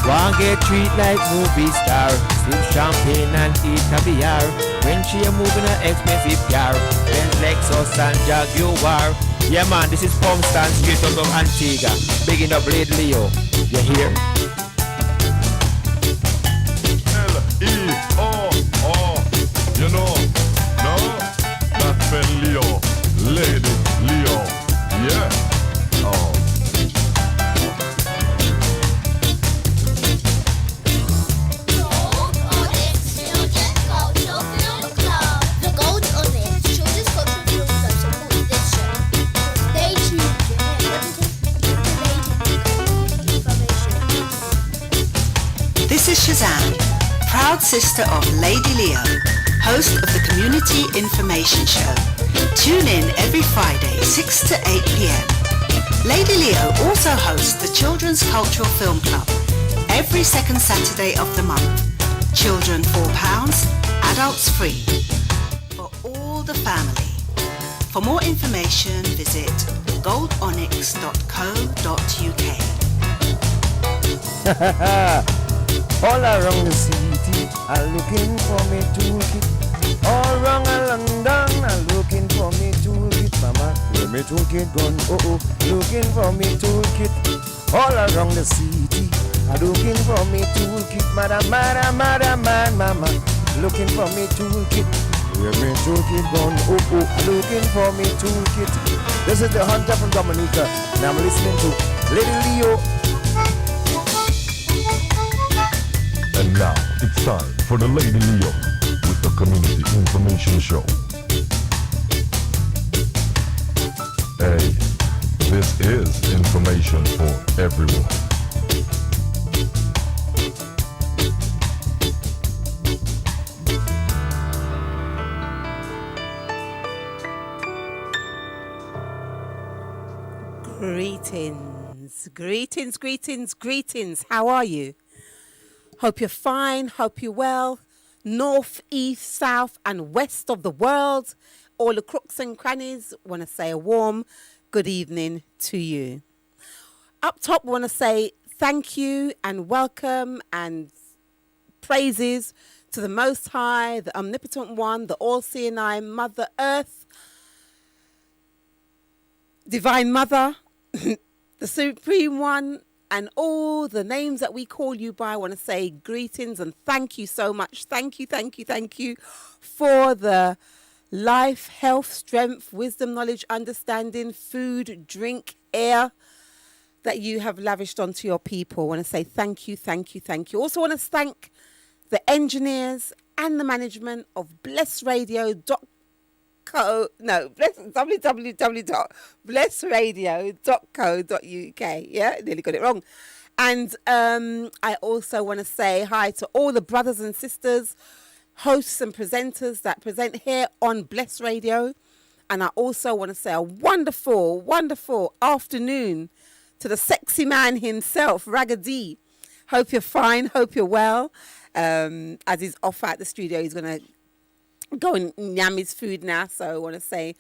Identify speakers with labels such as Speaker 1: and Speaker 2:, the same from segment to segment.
Speaker 1: One get treat like movie star, sip champagne and eat caviar. When she a moving an expensive car, then Lexus and Jaguar. Yeah man, this is Palm Stand straight out of Antigua. Bigging up Lady Leo. You hear?
Speaker 2: L-E-O-O. You know? No? Not Ben Leo. Lady Leo. Yeah. Oh.
Speaker 3: This is Shazam, proud sister of Lady Leo, host of the Community Information Show. Tune in every Friday, 6 to 8 p.m. Lady Leo also hosts the Children's Cultural Film Club every second Saturday of the month. Children £4, adults free. For all the family. For more information, visit goldonyx.co.uk.
Speaker 1: All around the city, I'm looking for me toolkit. All around London, I'm looking for me toolkit. Mama, where me toolkit gone? Oh oh, looking for me toolkit. All around the city, I'm looking for me toolkit. Madam, mama, looking for me toolkit. Where me toolkit gone? Oh oh, looking for me toolkit. This is the Hunter from Dominica, and I'm listening to Lady Leo.
Speaker 2: And now it's time for the Lady Leo with the Community Information Show. Hey, this is information for everyone.
Speaker 4: Greetings. How are you? Hope you're fine, hope you're well. North, east, south and west of the world. All the crooks and crannies, want to say a warm good evening to you. Up top, want to say thank you and welcome and praises to the Most High, the Omnipotent One, the All-Seeing Eye, Mother Earth, Divine Mother, the Supreme One, and all the names that we call you by. I want to say greetings and thank you so much. Thank you for the life, health, strength, wisdom, knowledge, understanding, food, drink, air that you have lavished onto your people. I want to say thank you. Also want to thank the engineers and the management of www.blessradio.co.uk. Yeah, nearly got it wrong. And I also want to say hi to all the brothers and sisters, hosts and presenters that present here on Bless Radio. And I also want to say a wonderful afternoon to the sexy man himself, Raggedy. Hope you're fine, hope you're well. As he's off at the studio, he's going to go and yam his food now. So I want to say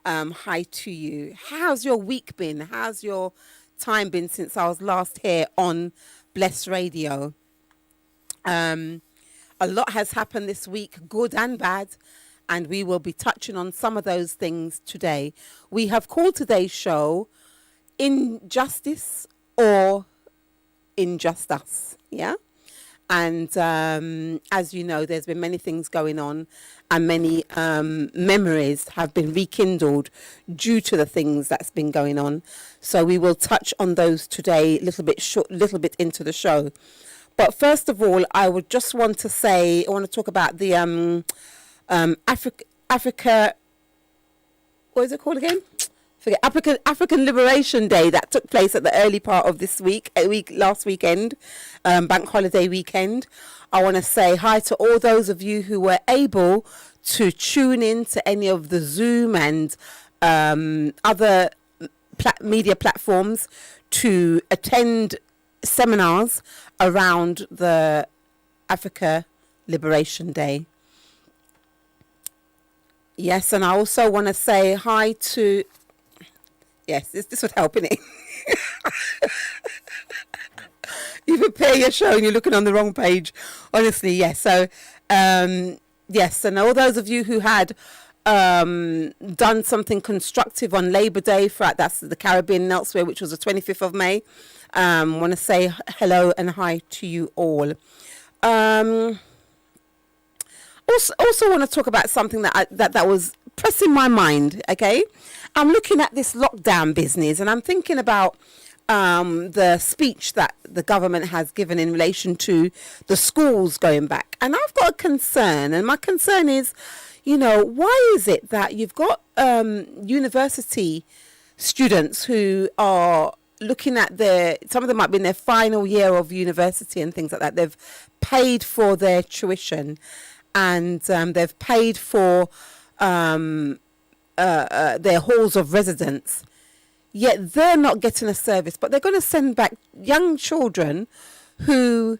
Speaker 4: hi to you. How's your week been? How's your time been since I was last here on Bless Radio? A lot has happened this week, good and bad, and we will be touching on some of those things today. We have called today's show Injustice or Injustice, yeah? And as you know, there's been many things going on and many memories have been rekindled due to the things that's been going on. So we will touch on those today a little bit into the show. But first of all, I would just want to say, I want to talk about the Africa, what is it called again? African Liberation Day that took place at the early part of this last weekend, bank holiday weekend. I want to say hi to all those of you who were able to tune in to any of the Zoom and other media platforms to attend seminars around the Africa Liberation Day. Yes, and I also want to say hi to... Yes, this would help, innit? You prepare your show and you're looking on the wrong page. Honestly, yes. So, yes, and all those of you who had done something constructive on Labour Day, that's the Caribbean and elsewhere, which was the 25th of May, want to say hello and hi to you all. Also want to talk about something that was pressing my mind. Okay, I'm looking at this lockdown business, and I'm thinking about the speech that the government has given in relation to the schools going back. And I've got a concern, and my concern is, why is it that you've got university students who are looking at some of them might be in their final year of university and things like that. They've paid for their tuition, and they've paid for their halls of residence, yet they're not getting a service, but they're going to send back young children who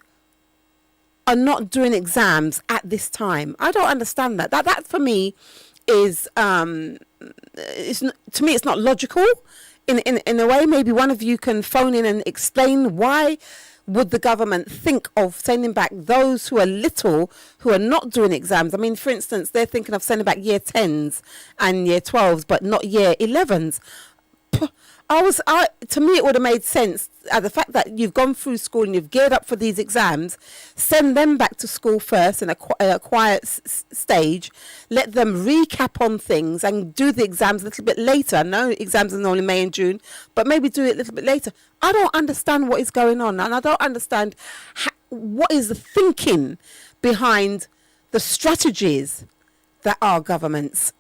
Speaker 4: are not doing exams at this time. I don't understand that. That for me is, to me, it's not logical. In a way, maybe one of you can phone in and explain why would the government think of sending back those who are little, who are not doing exams. I mean, for instance, they're thinking of sending back year 10s and year 12s, but not year 11s. To me, it would have made sense. The fact that you've gone through school and you've geared up for these exams, send them back to school first in a quiet stage. Let them recap on things and do the exams a little bit later. I know exams are only May and June, but maybe do it a little bit later. I don't understand what is going on, and I don't understand what is the thinking behind the strategies that our governments.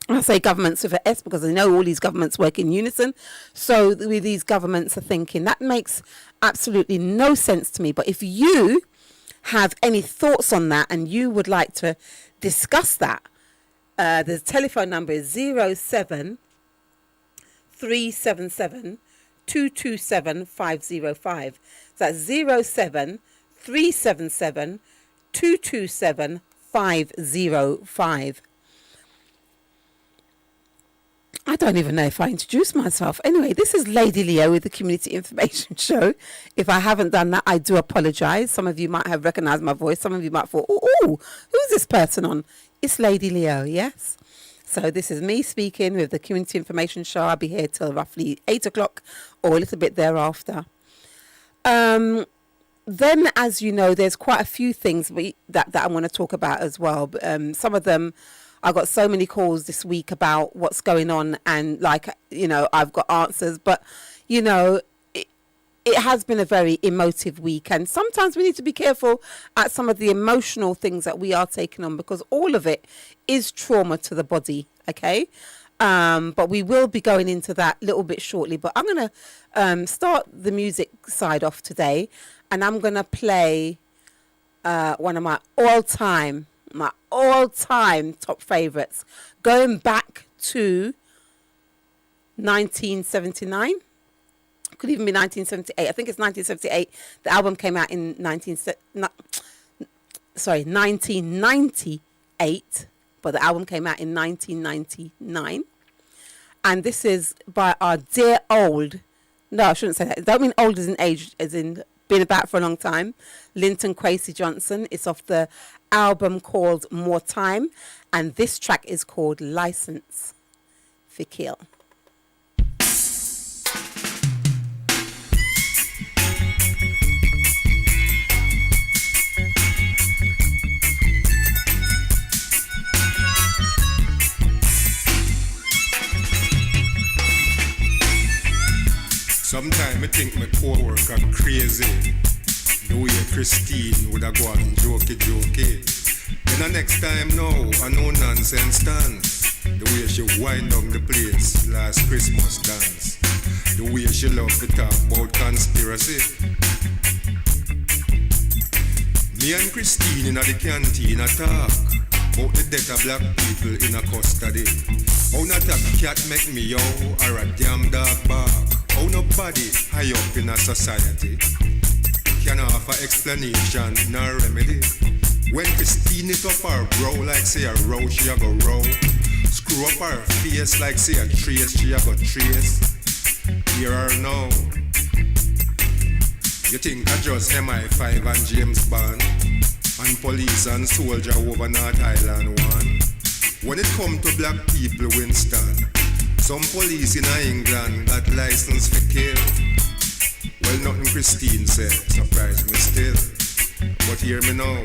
Speaker 4: I say governments with an S because I know all these governments work in unison. So these governments are thinking. That makes absolutely no sense to me. But if you have any thoughts on that and you would like to discuss that, the telephone number is 07 377 227 505. So that's 07 377 227 505. I don't even know if I introduced myself. Anyway, this is Lady Leo with the Community Information Show. If I haven't done that, I do apologise. Some of you might have recognised my voice. Some of you might thought, oh, who's this person on? It's Lady Leo, yes. So this is me speaking with the Community Information Show. I'll be here till roughly 8 o'clock or a little bit thereafter. Then, as you know, there's quite a few things that I want to talk about as well. Some of them, I got so many calls this week about what's going on, and I've got answers, but it has been a very emotive week, and sometimes we need to be careful at some of the emotional things that we are taking on, because all of it is trauma to the body. Okay. But we will be going into that a little bit shortly, but I'm going to start the music side off today, and I'm going to play one of my all-time top favorites, going back to 1979. Could even be 1978. I think it's 1978. The album came out in 1998, but the album came out in 1999. And this is by our dear old, no, I shouldn't say that. I don't mean old as in age, as in been about for a long time, Linton Kwesi Johnson. It's off the album called More Time, and this track is called License for Kill.
Speaker 5: Sometimes I think my co-worker crazy. The way Christine would have gone jokey. Then the next time now, a no nonsense dance. The way she wind down the place last Christmas dance. The way she loved to talk about conspiracy. Me and Christine in the canteen a talk about the death of black people in a custody. How not a cat make me yo or a damn dog bark. How nobody high up in a society can offer explanation nor remedy. When Christine it up her brow like say a row, she a go row. Screw up her face like say a trace, she a go trace. Hear her now. You think I just MI5 and James Bond and police and soldier over North Island one? When it come to black people, Winston, some police in England got license for kill. Well, nothing Christine said surprised me still. But hear me now.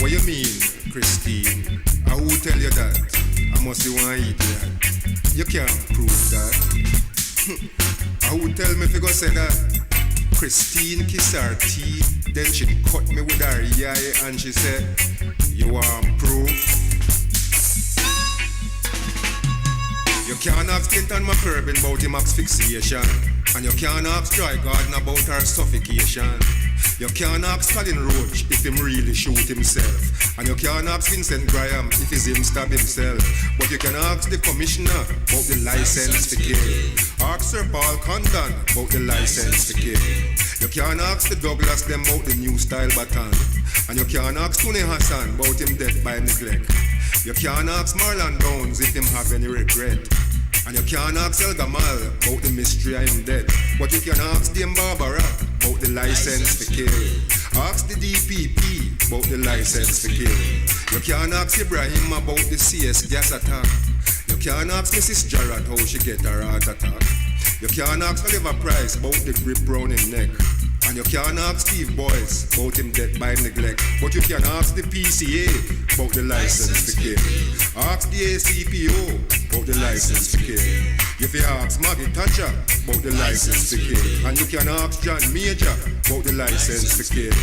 Speaker 5: What you mean, Christine? I will tell you that. I must be one idiot. You can't prove that. I would tell me if you go say that. Christine kiss her teeth, then she cut me with her eye and she said, you want proof? You can't ask Clinton McCurbin about him asphyxiation, and you can't ask Joy Gordon about her suffocation. You can't ask Colin Roach if him really shoot himself, and you can't ask Vincent Graham if it's him stab himself. But you can ask the commissioner about the license to kill. Ask Sir Paul Condon about the license to kill. You can't ask the Douglas them about the new style baton, and you can't ask Tony Hassan about him death by neglect. You can't ask Marlon Downs if him have any regret, and you can't ask El Gamal about the mystery of him dead. But you can ask Dame Barbara about the license to kill. Ask the DPP about the license to kill. You can't ask Ibrahim about the CS gas attack. You can't ask Mrs. Jarrett how she get her heart attack. You can't ask Oliver Price about the grip round him neck. And you can't ask Steve Boyce about him dead by neglect. But you can ask the PCA about the license to kill. Ask the ACPO about the license to kill. If you ask Maggie Thatcher about the license to kill. And you can ask John Major about the license to kill.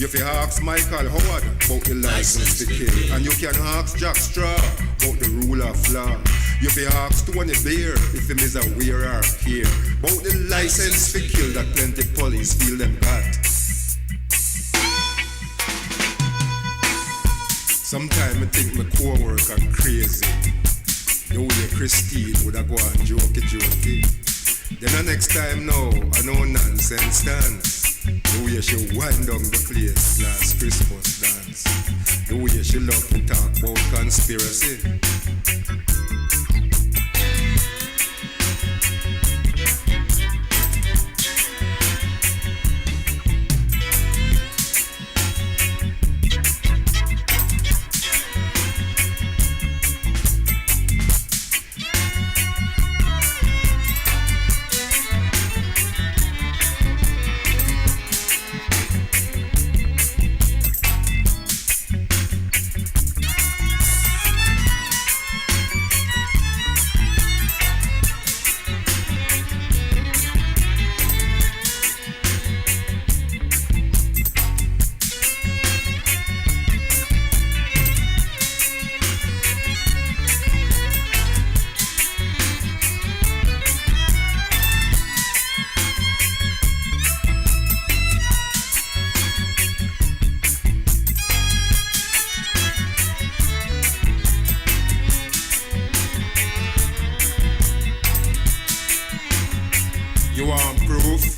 Speaker 5: If you ask Michael Howard about the license to kill. And you can ask Jack Straw about the rule of law. You fi ask Tony Blair if him is aware or care about the license fi kill that plenty police feel them got. Sometimes I think my co-worker crazy. The way Christine woulda go and jokey. Then the next time now, I know nonsense dance. The way she wind down the place last Christmas dance. The way she love to talk about conspiracy. You want proof?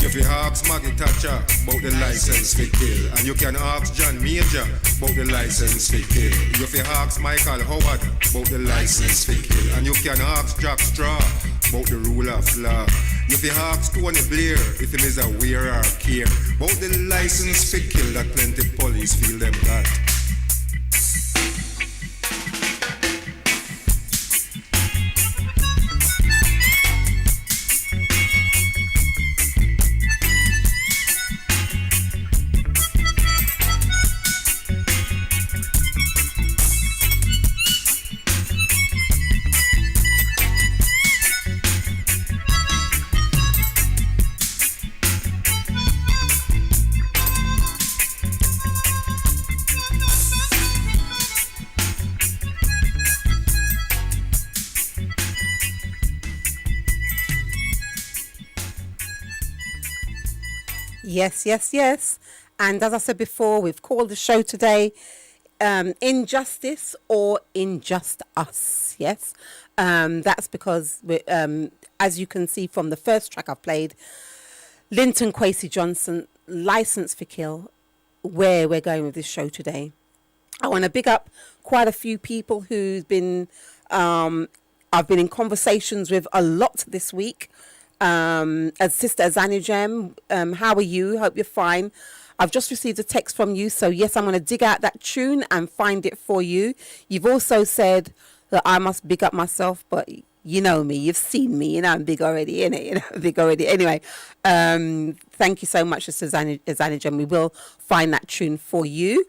Speaker 5: If you ask Maggie Thatcher about the license for kill, and you can ask John Major about the license for kill. If you ask Michael Howard about the license for kill, and you can ask Jack Straw about the rule of law. If you ask Tony Blair if he is aware or care about the license for kill that plenty police feel them got.
Speaker 4: Yes, yes, yes. And as I said before, we've called the show today Injustice or Injust Us. Yes. That's because, as you can see from the first track I've played, Linton Kwesi Johnson, License for Kill, where we're going with this show today. I want to big up quite a few people who've been, I've been in conversations with a lot this week. As Sister Azanijem, how are you? Hope you're fine. I've just received a text from you, so yes, I'm going to dig out that tune and find it for you. You've also said that I must big up myself, but you know me, you've seen me, you know I'm big already, innit? You know, I'm big already. Anyway, thank you so much, Sister Azanijem. We will find that tune for you.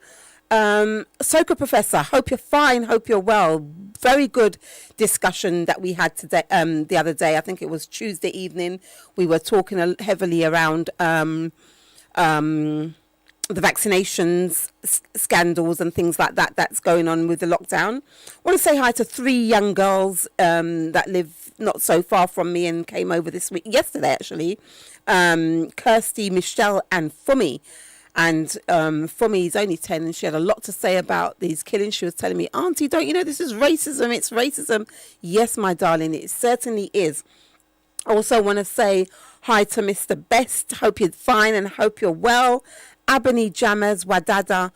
Speaker 4: Soka Professor, hope you're fine, hope you're well. Very good discussion that we had today, the other day. I think it was Tuesday evening. We were talking heavily around the vaccinations scandals and things like that that's going on with the lockdown. I want to say hi to 3 young girls that live not so far from me and came over yesterday actually. Kirsty, Michelle and Fumi. And Fumi is only 10 and she had a lot to say about these killings. She was telling me, Auntie, don't you know this is racism? It's racism. Yes, my darling, it certainly is. I also want to say hi to Mr. Best. Hope you're fine and hope you're well. Abony Jammers, Wadada,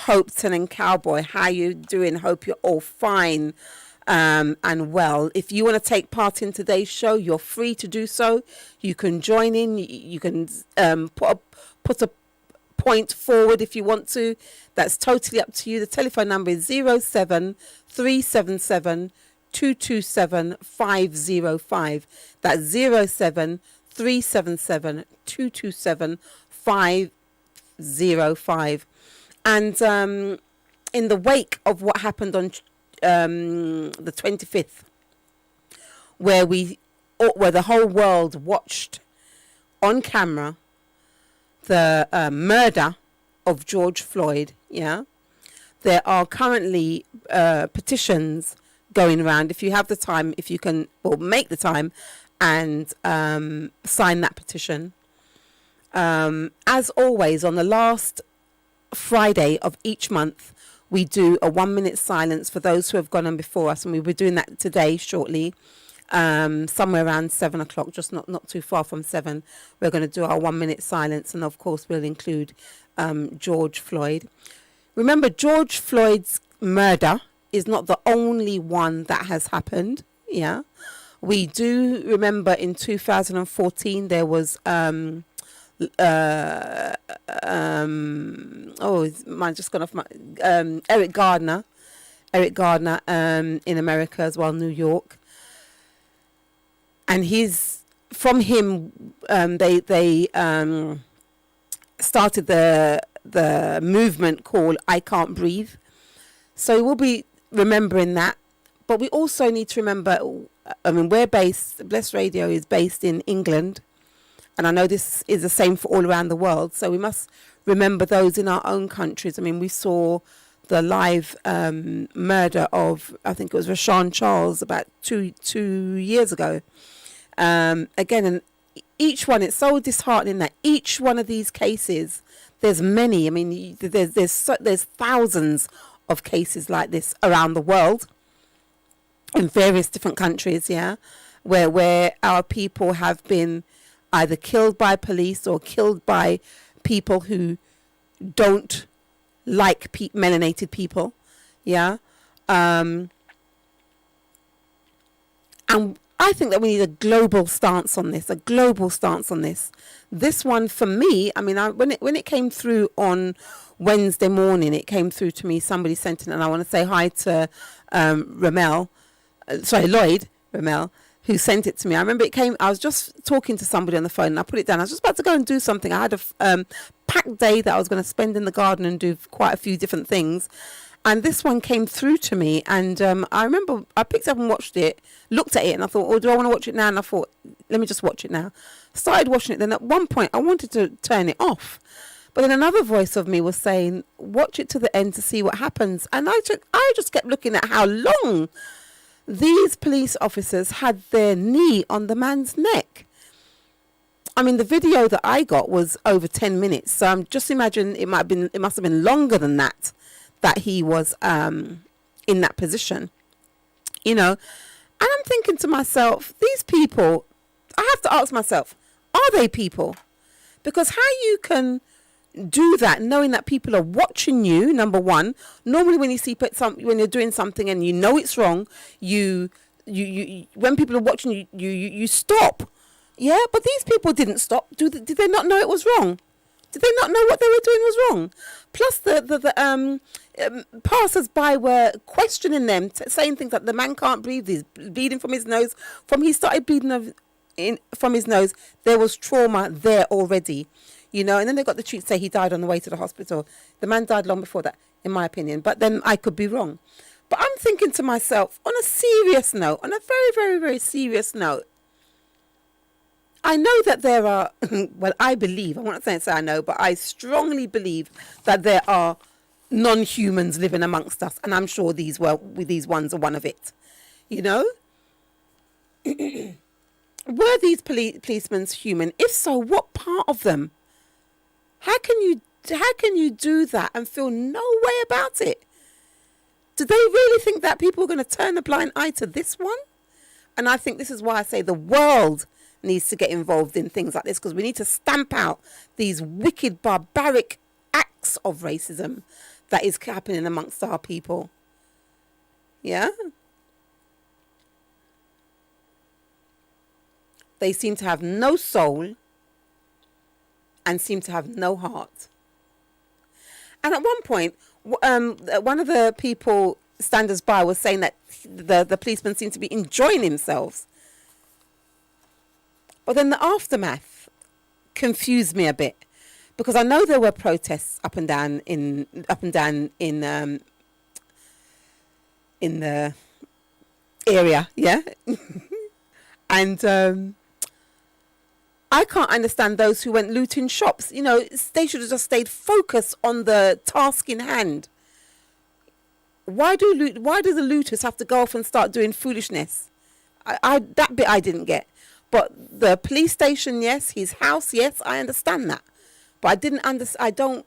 Speaker 4: Hopeton and Cowboy. How you doing? Hope you're all fine and well. If you want to take part in today's show, you're free to do so. You can join in. You can put a point forward if you want to. That's totally up to you. The telephone number is 07377 227 505. That's 07377 227 505. And in the wake of what happened on the 25th, where the whole world watched on camera the murder of George Floyd, there are currently petitions going around. If you have the time, if you can, or make the time and sign that petition. As always, on the last Friday of each month, we do a 1-minute silence for those who have gone on before us, and we were doing that today shortly, somewhere around 7 o'clock, just not too far from 7. We're going to do our 1-minute silence, and of course we'll include George Floyd. Remember, George Floyd's murder is not the only one that has happened. We do remember in 2014 there was mine just gone off my Eric Gardner in America as well, New York, and from him they started the movement called I Can't Breathe. So we'll be remembering that, but we also need to remember, Bless Radio is based in England, and I know this is the same for all around the world, so we must remember those in our own countries. We saw the live murder of, I think it was Rashawn Charles about two years ago. Again, and each one, it's so disheartening that each one of these cases, there's many, there's thousands of cases like this around the world in various different countries, where our people have been either killed by police or killed by people who don't like melanated people, and I think that we need a global stance on this. This one for me, when it came through on Wednesday morning, it came through to me. Somebody sent it, and I want to say hi to Lloyd Ramel, who sent it to me. I remember I was just talking to somebody on the phone, and I put it down. I was just about to go and do something. I had a packed day that I was going to spend in the garden and do quite a few different things. And this one came through to me, and I remember I picked up and watched it, looked at it, and I thought, do I want to watch it now? And I thought, let me just watch it now. Started watching it. Then at one point, I wanted to turn it off. But then another voice of me was saying, watch it to the end to see what happens. And I just kept looking at how long these police officers had their knee on the man's neck. I mean, the video that I got was over 10 minutes. So just imagine it must have been longer than that he was in that position, you know. And I'm thinking to myself, these people, I have to ask myself, are they people? Because how you can do that knowing that people are watching you, number one. Normally when you see when you're doing something and you know it's wrong, you when people are watching you stop. Yeah, but these people didn't stop. Did they not know it was wrong? Did they not know what they were doing was wrong? Plus the passers-by were questioning them, saying things like the man can't breathe, he's bleeding from his nose. From he started bleeding from his nose, there was trauma there already, you know. And then they got the treat say he died on the way to the hospital. The man died long before that, in my opinion. But then I could be wrong. But I'm thinking to myself, on a serious note, on a very, very, very serious note, I know that there are, well, I believe, I'm not saying I know, but I strongly believe that there are non-humans living amongst us. And I'm sure these ones are one of it, you know? Were these policemen human? If so, what part of them? How can you do that and feel no way about it? Do they really think that people are going to turn a blind eye to this one? And I think this is why I say the world needs to get involved in things like this, because we need to stamp out these wicked, barbaric acts of racism that is happening amongst our people. Yeah? They seem to have no soul and seem to have no heart. And at one point, one of the people standers by was saying that the policeman seemed to be enjoying themselves. But then the aftermath confused me a bit, because I know there were protests up and down in the area, yeah. And I can't understand those who went looting shops. You know, they should have just stayed focused on the task in hand. Why do the looters have to go off and start doing foolishness? That bit I didn't get. But the police station, yes. His house, yes. I understand that. But I don't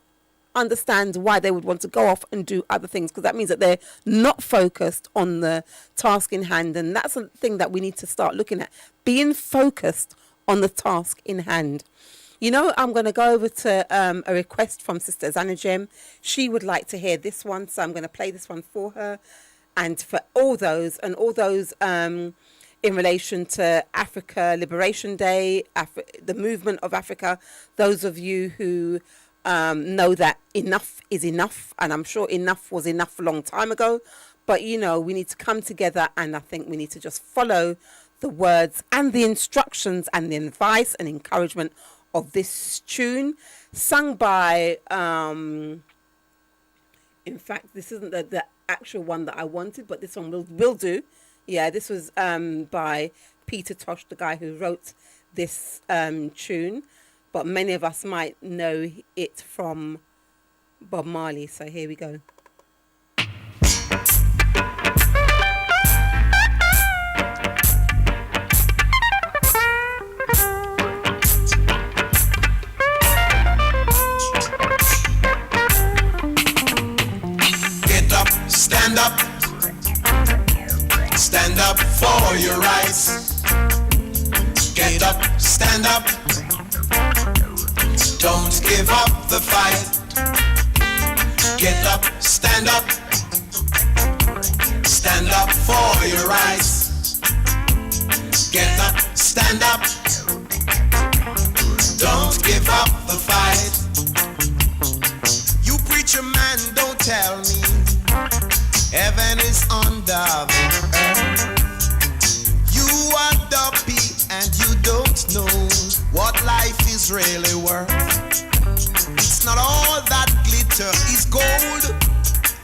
Speaker 4: understand why they would want to go off and do other things, because that means that they're not focused on the task in hand. And that's a thing that we need to start looking at. Being focused on the task in hand. You know, I'm going to go over to a request from Sister Zanajem. She would like to hear this one, so I'm going to play this one for her. And for all those in relation to Africa Liberation Day, the movement of Africa, those of you who know that enough is enough, and I'm sure enough was enough a long time ago, but you know, we need to come together, and I think we need to just follow the words and the instructions and the advice and encouragement of this tune, sung by in fact, this isn't the actual one that I wanted, but this one will do. Yeah, this was by Peter Tosh, the guy who wrote this tune, but many of us might know it from Bob Marley. So here we go.
Speaker 6: Get up, stand up. Stand up for your rights. Get up, stand up. Don't give up the fight. Get up, stand up. Stand up for your rights. Get up, stand up. Don't give up the fight. You preacher man, don't tell me heaven is under the earth. You are dopey and you don't know what life is really worth. It's not all that glitter is gold,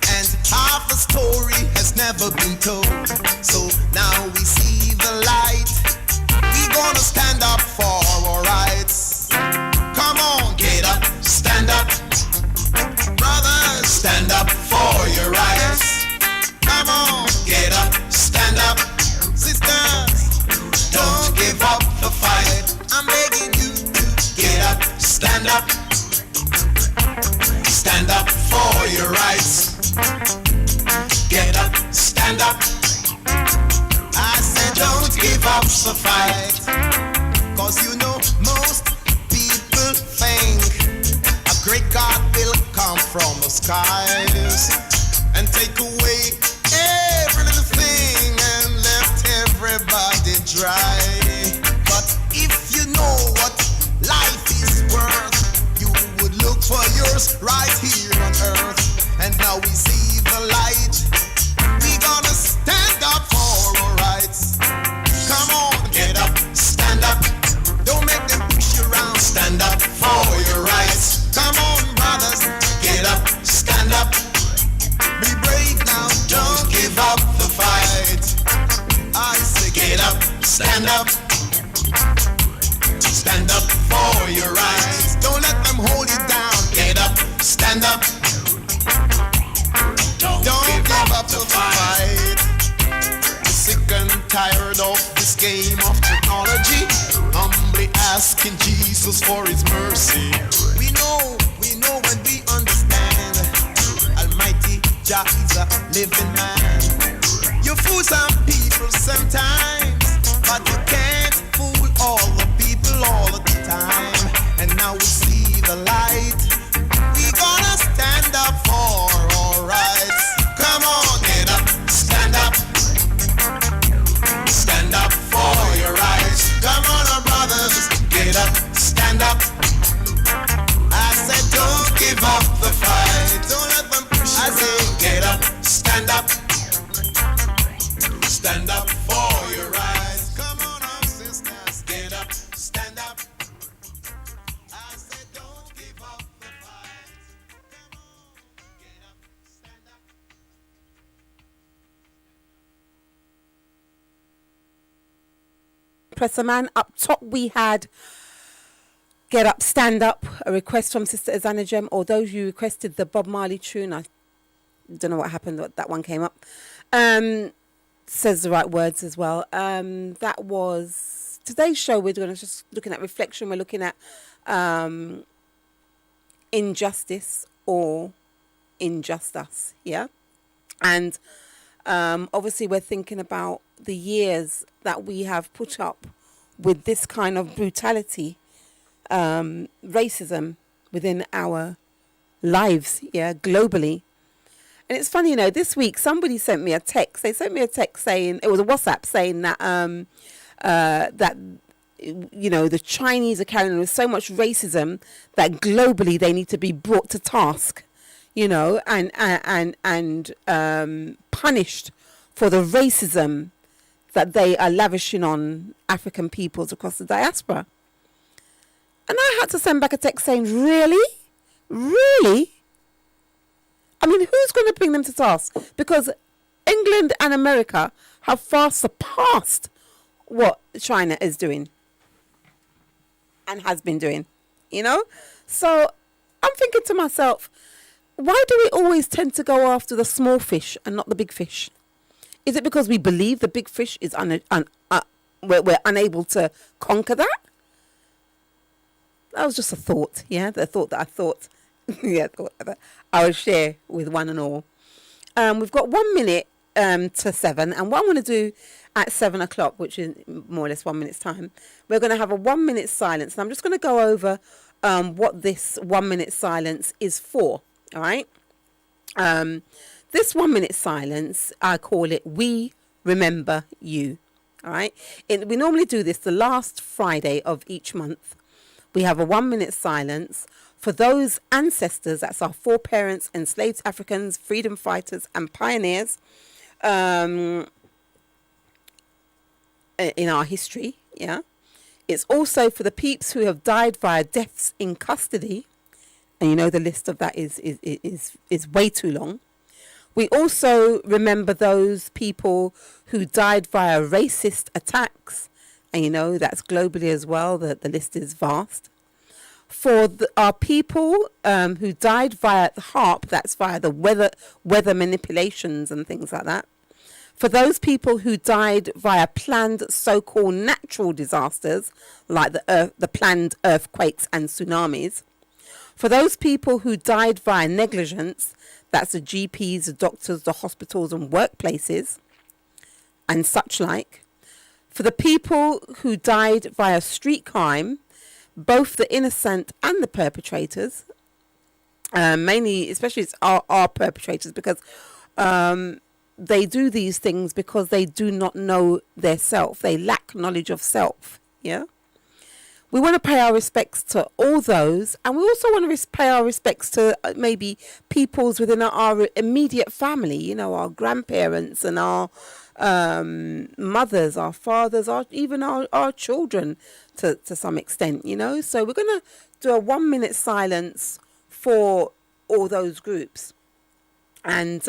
Speaker 6: and half the story has never been told. So now we see the light. We gonna stand up for our rights. Come on, get up, stand up. Brothers, stand up for your rights. Come on, get up, stand up. Sisters, don't give up the fight. I'm begging you. the fight. Cause you know most people think a great God will come from the skies and take away every little thing and left everybody dry. But if you know what life is worth, you would look for yours right here on earth. And now we see the light. We gonna stand up for our rights. Come on, get up, stand up. Don't make them push you around. Stand up for your rights. Come on, brothers, get up, stand up. Be brave now, don't give up the fight. I say get up, stand up. Stand up for your rights. Don't let them hold you down. Get up, stand up. Don't give up the fight. Sick and tired of this game of technology. Humbly asking Jesus for his mercy. We know and we understand. Almighty Jah is a living man. You fool some people sometimes, but you can't fool all the people all the time. And now we see the light. We gonna stand up for our rights. Come on, get up, stand up. Stand up for your rights. Come on, our brothers, get up, stand up. I said don't give up the fight. Don't let them push you. I say get up, stand up. Stand up for your rights. Come on, our sisters, get up, stand up. I said don't give up the fight. Come on, get up, stand up.
Speaker 4: Presser Man. Up top we had Get Up, Stand Up, a request from Sister Azana Jem. Although you requested the Bob Marley tune, I don't know what happened, that one came up. Says the right words as well. That was today's show. We're going to just looking at reflection. We're looking at injustice or injustice, yeah? And obviously we're thinking about the years that we have put up with this kind of brutality, racism within our lives, yeah, globally. And it's funny, this week somebody sent me a text. They sent me a text saying, it was a WhatsApp saying that that the Chinese are carrying on with so much racism that globally they need to be brought to task, and punished for the racism that they are lavishing on African peoples across the diaspora. And I had to send back a text saying, really? Really? I mean, who's going to bring them to task? Because England and America have far surpassed what China is doing and has been doing, So I'm thinking to myself, why do we always tend to go after the small fish and not the big fish? Is it because we believe the big fish is we're unable to conquer that? That was just a thought, yeah? The thought that I thought. That I will share with one and all. We've got 1 minute to 7, and what I'm going to do at 7 o'clock, which is more or less 1 minute's time, we're going to have a 1 minute silence, and I'm just going to go over what this 1 minute silence is for. All right. This 1 minute silence, I call it "We Remember You." All right. We normally do this the last Friday of each month. We have a 1 minute silence for those ancestors, that's our foreparents, enslaved Africans, freedom fighters and pioneers in our history, yeah. It's also for the peeps who have died via deaths in custody, and the list of that is way too long. We also remember those people who died via racist attacks, and that's globally as well, the list is vast. For our people who died via the HAARP, that's via the weather manipulations and things like that. For those people who died via planned so-called natural disasters, like the planned earthquakes and tsunamis. For those people who died via negligence, that's the GPs, the doctors, the hospitals and workplaces, and such like. For the people who died via street crime, both the innocent and the perpetrators, mainly, especially it's our perpetrators, because they do these things because they do not know their self. They lack knowledge of self. Yeah. We want to pay our respects to all those, and we also want to pay our respects to maybe peoples within our immediate family, you know, our grandparents and our mothers, our fathers, even our children to some extent, you know. So we're going to do a 1 minute silence for all those groups. And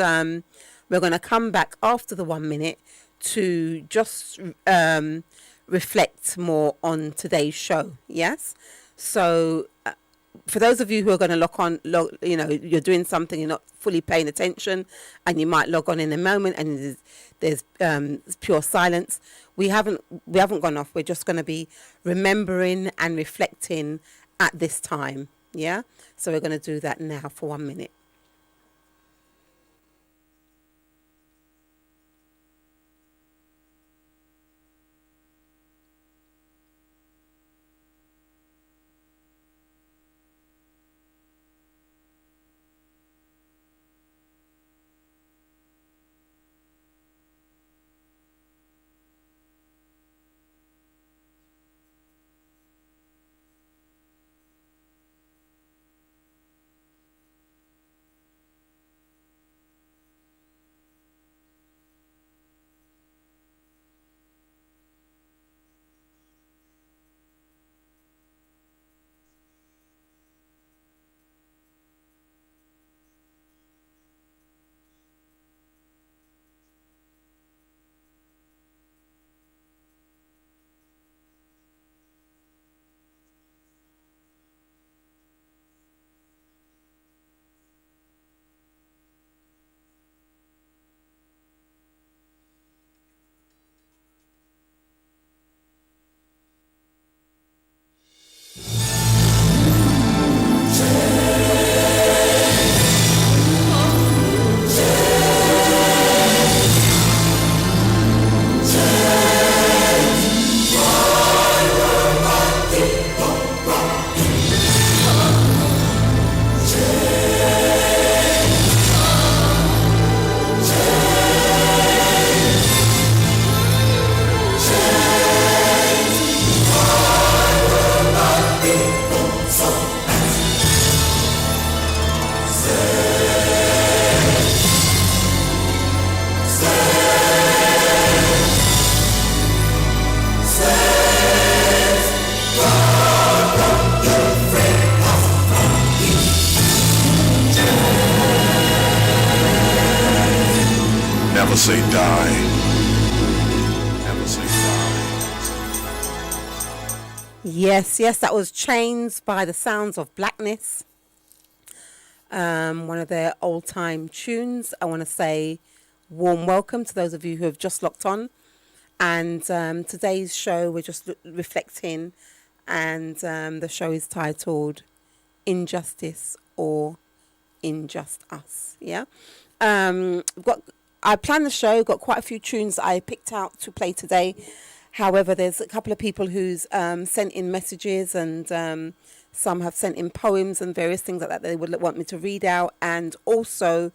Speaker 4: we're going to come back after the 1 minute to just reflect more on today's show. Yes. So for those of you who are going to you know, you're doing something, you're not fully paying attention, and you might log on in a moment and there's pure silence. We haven't gone off. We're just going to be remembering and reflecting at this time. Yeah. So we're going to do that now for 1 minute.
Speaker 7: Never say die. Never say die.
Speaker 4: Yes, that was Chains by the Sounds of Blackness. One of their old-time tunes. I want to say warm welcome to those of you who have just locked on. And today's show, we're just reflecting, and the show is titled Injustice or Injust Us. Yeah. I planned the show, got quite a few tunes that I picked out to play today. However, there's a couple of people who's sent in messages, and some have sent in poems and various things like that they would want me to read out, and also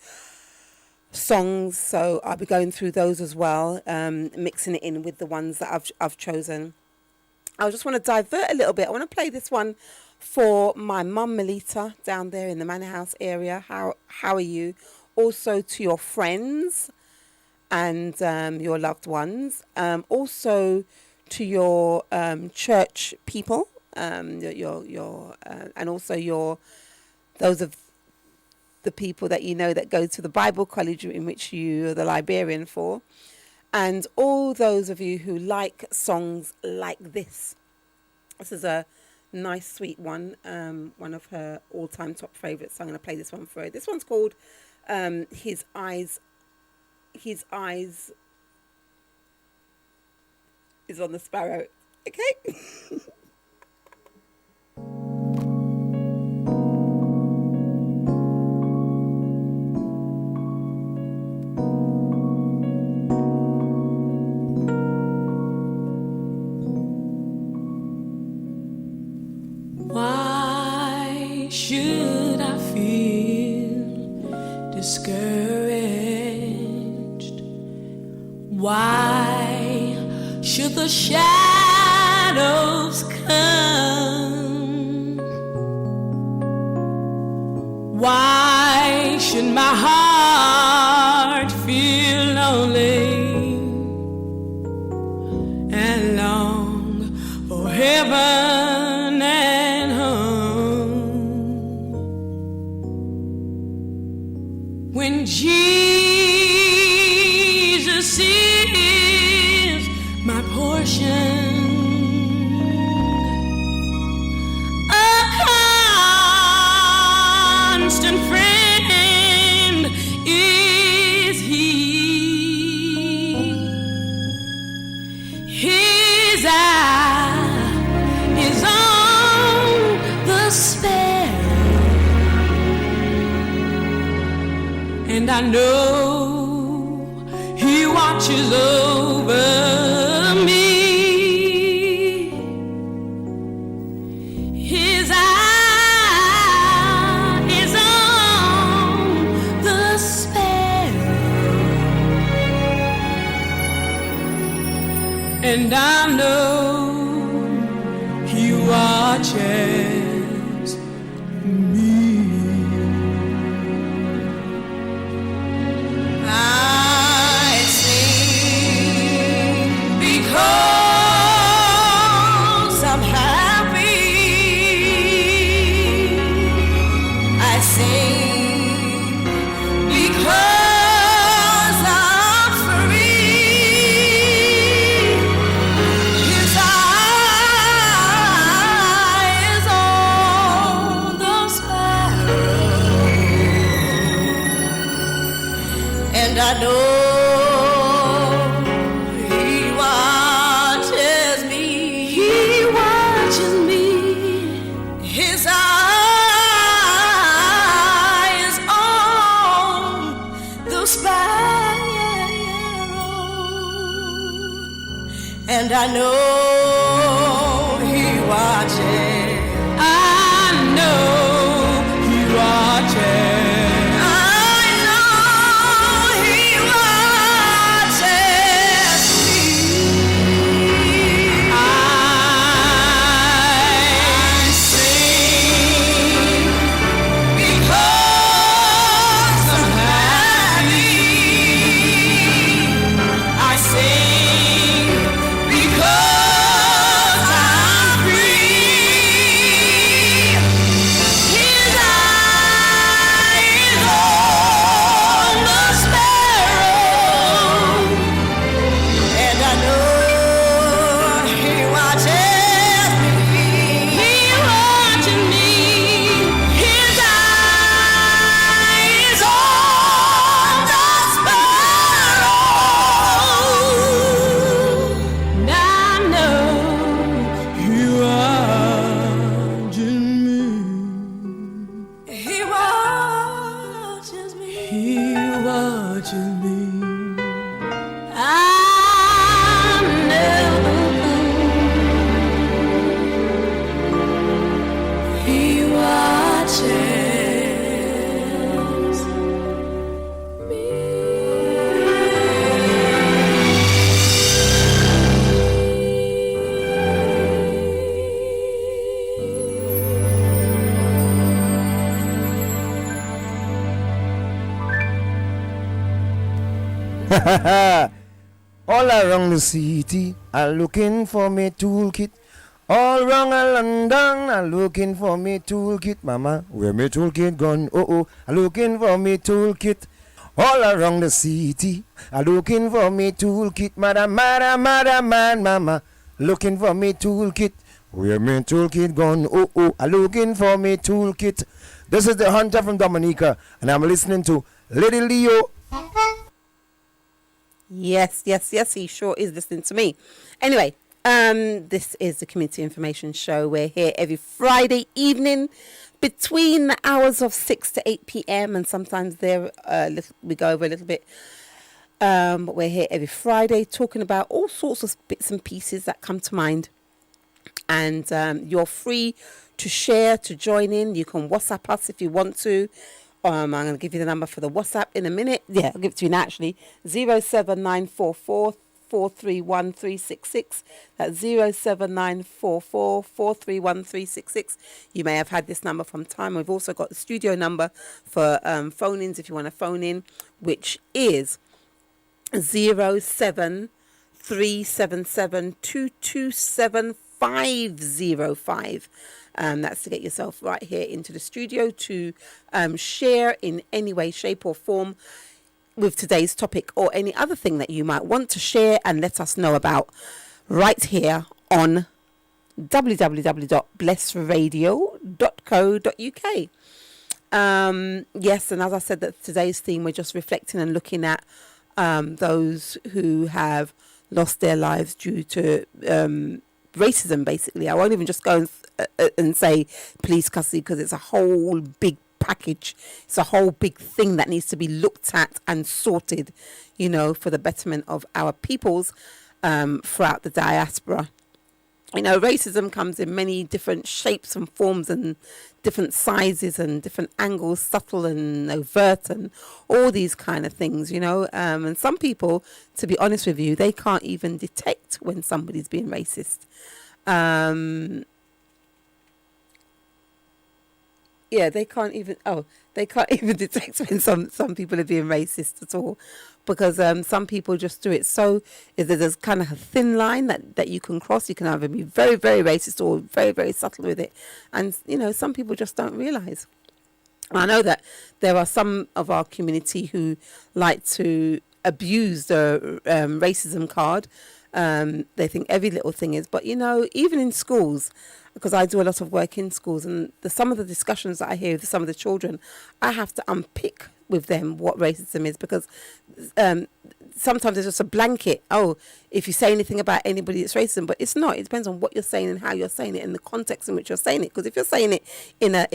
Speaker 4: songs. So I'll be going through those as well, mixing it in with the ones that I've chosen. I just want to divert a little bit. I want to play this one for my mum Melita down there in the Manor House area. How are you? Also to your friends and your loved ones. Also to your church people, your and also those of the people that you know that go to the Bible college in which you are the librarian for, and all those of you who like songs like this. This is a nice, sweet one. One of her all-time top favorites. So I'm going to play this one for her. This one's called His Eyes is on the sparrow. Okay.
Speaker 8: Why should I feel discouraged? Why should the shadows come? Why should my heart feel lonely and long for heaven and home? When Jesus is my portion, constant friend is he. His eye is on the sparrow, and I know he watches over me. His eye and I know he watches me. I sing because I'm happy. I sing because I'm free. His eyes on the sparrow, and I know he watches me. He watches me. His eyes on the sparrow, and I know he watches. I know he watches. I know he watches me. I sing because I'm happy. I sing because I'm free. His eyes on the sparrow, and I know he watches me. He watches me. His eyes on the sparrow, and I know he watches me. He watches me. He watches me. I know he watches me.
Speaker 1: All around the city, I'm looking for me toolkit. All around London, I'm looking for me toolkit. Mama, where me toolkit gone? Oh oh, I'm looking for me toolkit. All around the city, I'm looking for me toolkit. Madam, man, mama, looking for me toolkit. Where me toolkit gone? Oh oh, I'm looking for me toolkit. This is the Hunter from Dominica, and I'm listening to Lady Leo.
Speaker 4: Yes, he sure is listening to me. Anyway, this is the Community Information Show. We're here every Friday evening between the hours of 6 to 8 p.m. and sometimes there we go over a little bit. But we're here every Friday talking about all sorts of bits and pieces that come to mind And you're free to share, to join in. You can WhatsApp us if you want to. I'm going to give you the number for the WhatsApp in a minute. Yeah, I'll give it to you now, actually. 07944 431 366. That's 07944 431 366. You may have had this number from time. We've also got the studio number for phone-ins if you want to phone in, which is 07377 227 505. That's to get yourself right here into the studio to share in any way, shape or form with today's topic or any other thing that you might want to share and let us know about right here on www.blessradio.co.uk. Yes, and as I said, that today's theme, we're just reflecting and looking at those who have lost their lives due to racism, basically. I won't even just go and say police custody, because it's a whole big package. It's a whole big thing that needs to be looked at and sorted, you know, for the betterment of our peoples throughout the diaspora. You know, racism comes in many different shapes and forms and different sizes and different angles, subtle and overt and all these kind of things, you know. And some people, to be honest with you, they can't even detect when somebody's being racist. Yeah, they can't even detect when some people are being racist at all, because some people just do it. So there's kind of a thin line that you can cross. You can either be very, very racist or very, very subtle with it. And, you know, some people just don't realise. I know that there are some of our community who like to abuse the racism card. They think every little thing is. But, you know, even in schools, because I do a lot of work in schools, and some of the discussions that I hear with some of the children, I have to unpick with them what racism is, because sometimes it's just a blanket. Oh, if you say anything about anybody, it's racism, but it's not. It depends on what you're saying and how you're saying it and the context in which you're saying it. Because if you're saying it in a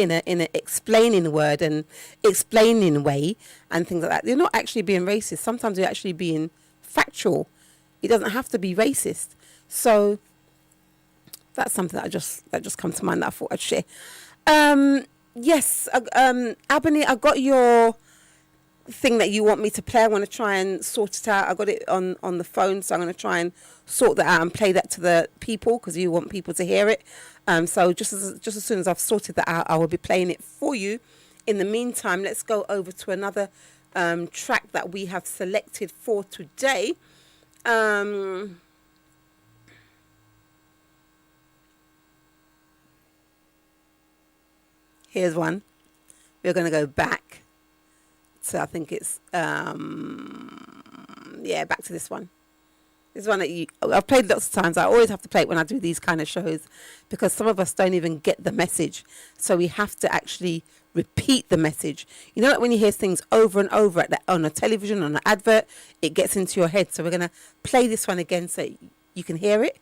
Speaker 4: explaining word and explaining way and things like that, you're not actually being racist. Sometimes you're actually being factual. It doesn't have to be racist. So that's something that just come to mind that I thought I'd share. Yes, Ebony, I got your thing that you want me to play. I want to try and sort it out. I got it on the phone, so I'm going to try and sort that out and play that to the people, because you want people to hear it. So just as soon as I've sorted that out, I will be playing it for you. In the meantime, let's go over to another track that we have selected for today. Here's one. We're going to go back. So I think it's, back to this one. This one that I've played lots of times. I always have to play it when I do these kind of shows, because some of us don't even get the message. So we have to actually repeat the message. You know, like when you hear things over and over on a television, on an advert, it gets into your head. So we're going to play this one again so you can hear it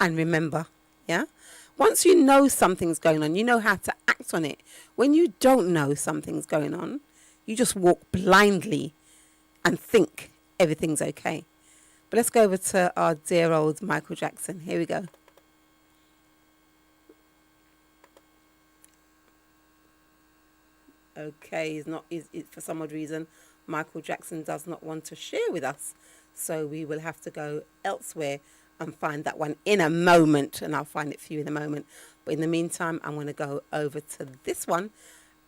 Speaker 4: and remember. Yeah. Once you know something's going on, you know how to act on it. When you don't know something's going on, you just walk blindly and think everything's okay. But let's go over to our dear old Michael Jackson. Here we go. Okay, for some odd reason, Michael Jackson does not want to share with us. So we will have to go elsewhere and find that one in a moment, and I'll find it for you in a moment. But in the meantime, I'm going to go over to this one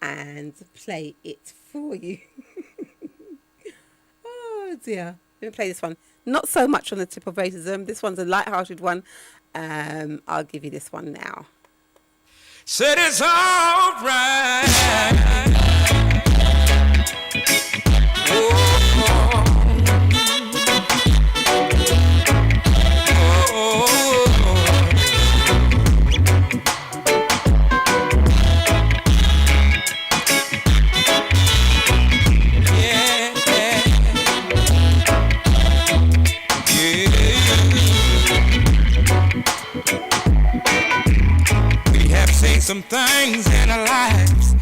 Speaker 4: and play it for you. Oh dear. Let me play this one. Not so much on the tip of racism. This one's a light-hearted one. I'll give you this one now.
Speaker 6: Said it's all right. Some things in our lives.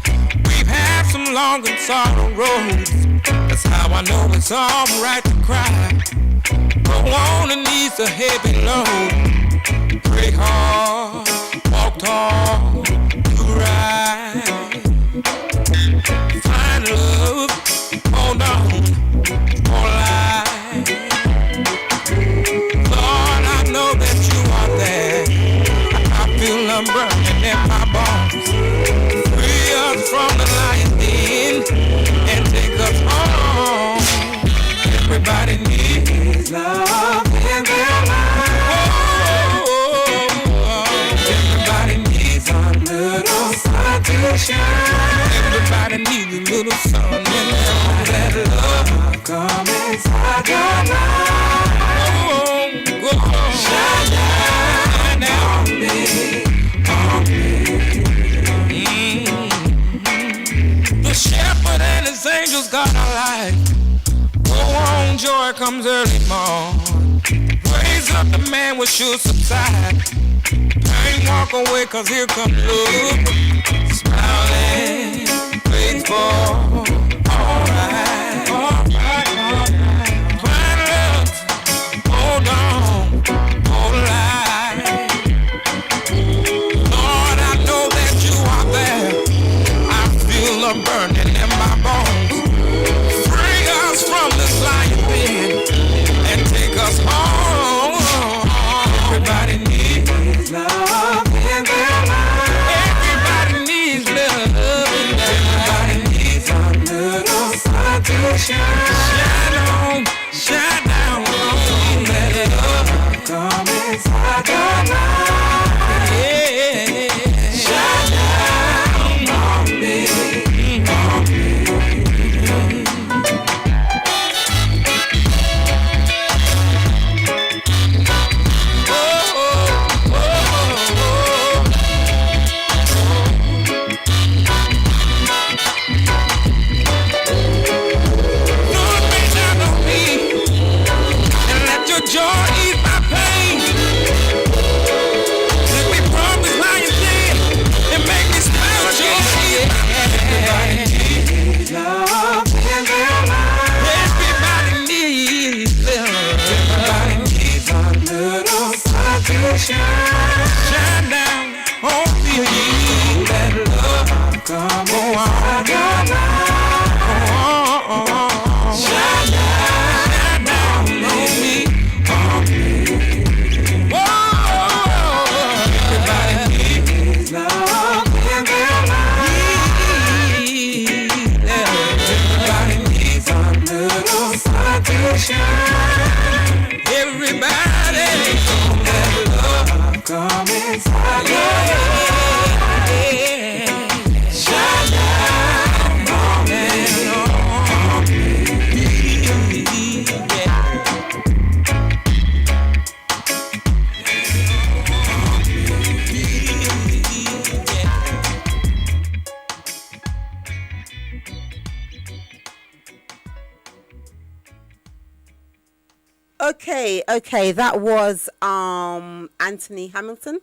Speaker 6: We've had some long and sorrow roads. That's how I know it's all right to cry. Go on and ease a heavy load. Pray hard
Speaker 9: tall, you ride. Find love, hold on, hold lie. Lord, I know that you are there. I feel them burning in my bones. Free us from the lion's den and take us home. Everybody needs love in their life. Everybody needs a little sun to shine. Everybody needs a little sun in their life. Let love come inside your life. Shine down on me, on me. The shepherd and his angels got a light. Go on, joy comes early morn. Raise up the man which should subside. Pain walk away, cause here comes love. Smiling, faithful, alright, alright, alright. Find love, hold on, hold line. Lord, I know that you are there. I feel a burning in my bones. Free us from this lion pen and take us home. Everybody needs love in their life. Everybody needs love in their life. Everybody needs a little sun to shine. Shine on, shine down on. Let love come inside your life. Yeah. Shine down on me, on me. Joy ease my pain. Let me promise lying dead and make me smile again. Everybody needs love in their life. Everybody needs love. Everybody needs a little sun to shine. Shine down on me. Let love come inside your life. Shine down on me. Everybody, let love come inside your life. Shine down on me.
Speaker 4: Okay, that was Anthony Hamilton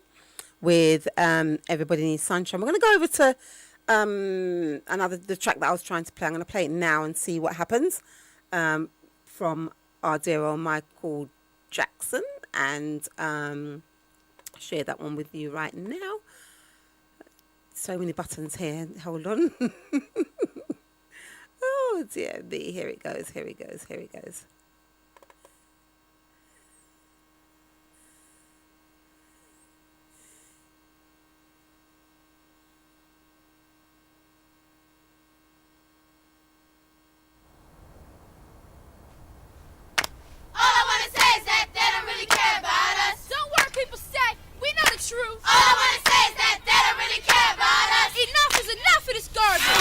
Speaker 4: with Everybody Needs Sunshine. We're going to go over to the track that I was trying to play. I'm going to play it now and see what happens from our dear old Michael Jackson, and share that one with you right now. So many buttons here. Hold on. Oh dear me. Here it goes. Here it goes. Here it goes.
Speaker 8: Truth. All I want to say is that they don't really care about us. Enough is enough of this garbage.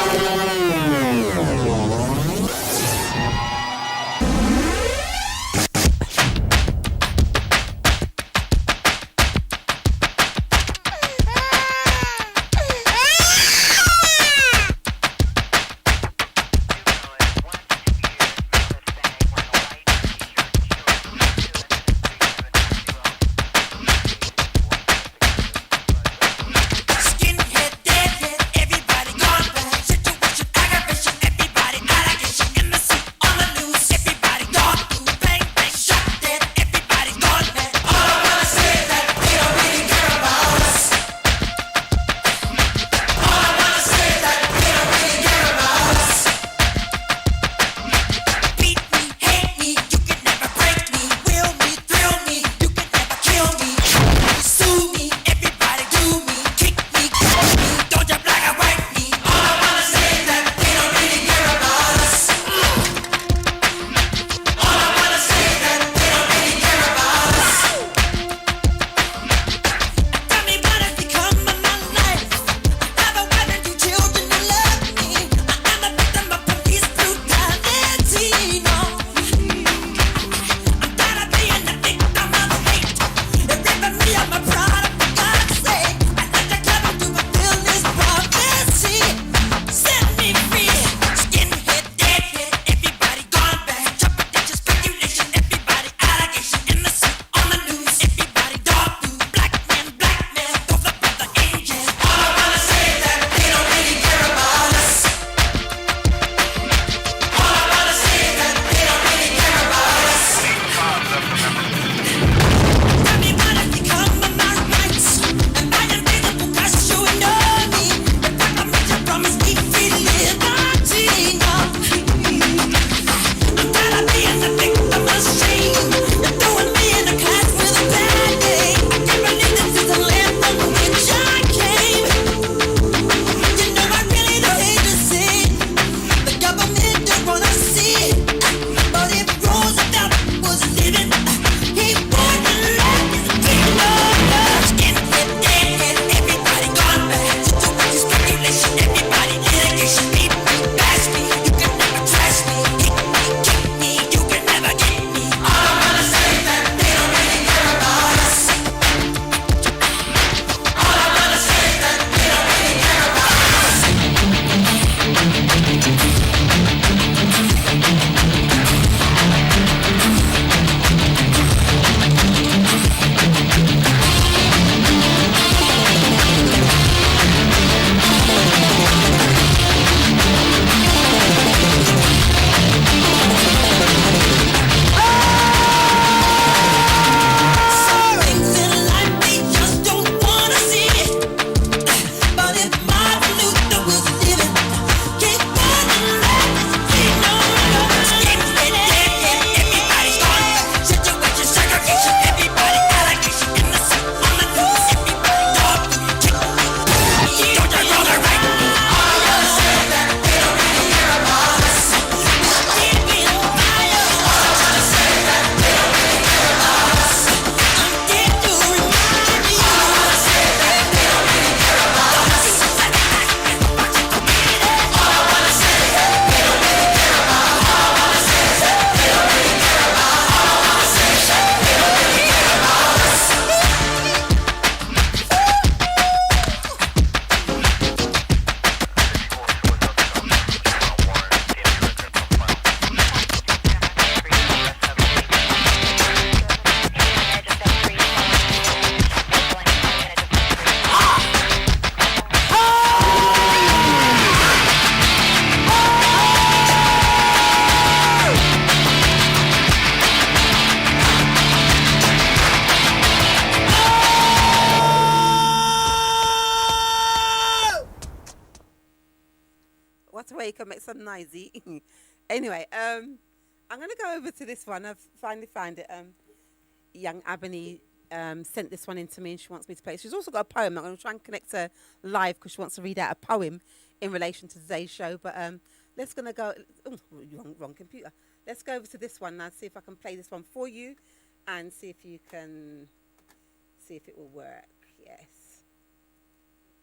Speaker 4: What a way you can make some noisy. Anyway, I'm going to go over to this one. I've finally found it. Young Ebony sent this one in to me and she wants me to play it. She's also got a poem. I'm going to try and connect her live because she wants to read out a poem in relation to today's show. But let's going to go... Oh, wrong computer. Let's go over to this one now, see if I can play this one for you and see if you can... See if it will work. Yes.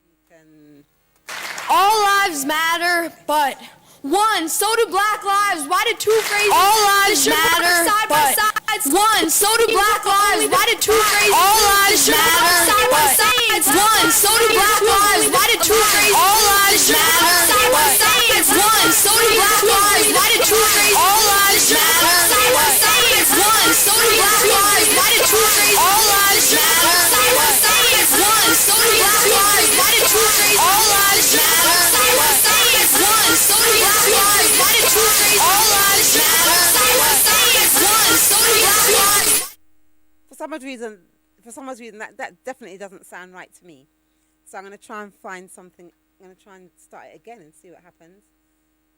Speaker 4: You can...
Speaker 10: All lives matter, but one, so do black lives. Why did two phrases? All lives matter, side by side. One, so do black lives. Why did two phrases? All lives matter, side by side. One, so do black lives. Why did two phrases? All lives matter, side by side. One, so do black lives. Why did two phrases? All lives matter, side by side. One, so do black lives. Why did two phrases? All lives matter, side by side. One, so do black lives. Why did two phrases? All lives matter, side by side. One, so do black lives. Why did two phrases? All lives matter, side by side. One, so do black lives.
Speaker 4: For some odd reason, that definitely doesn't sound right to me. So I'm going to try and find something. I'm going to try and start it again and see what happens.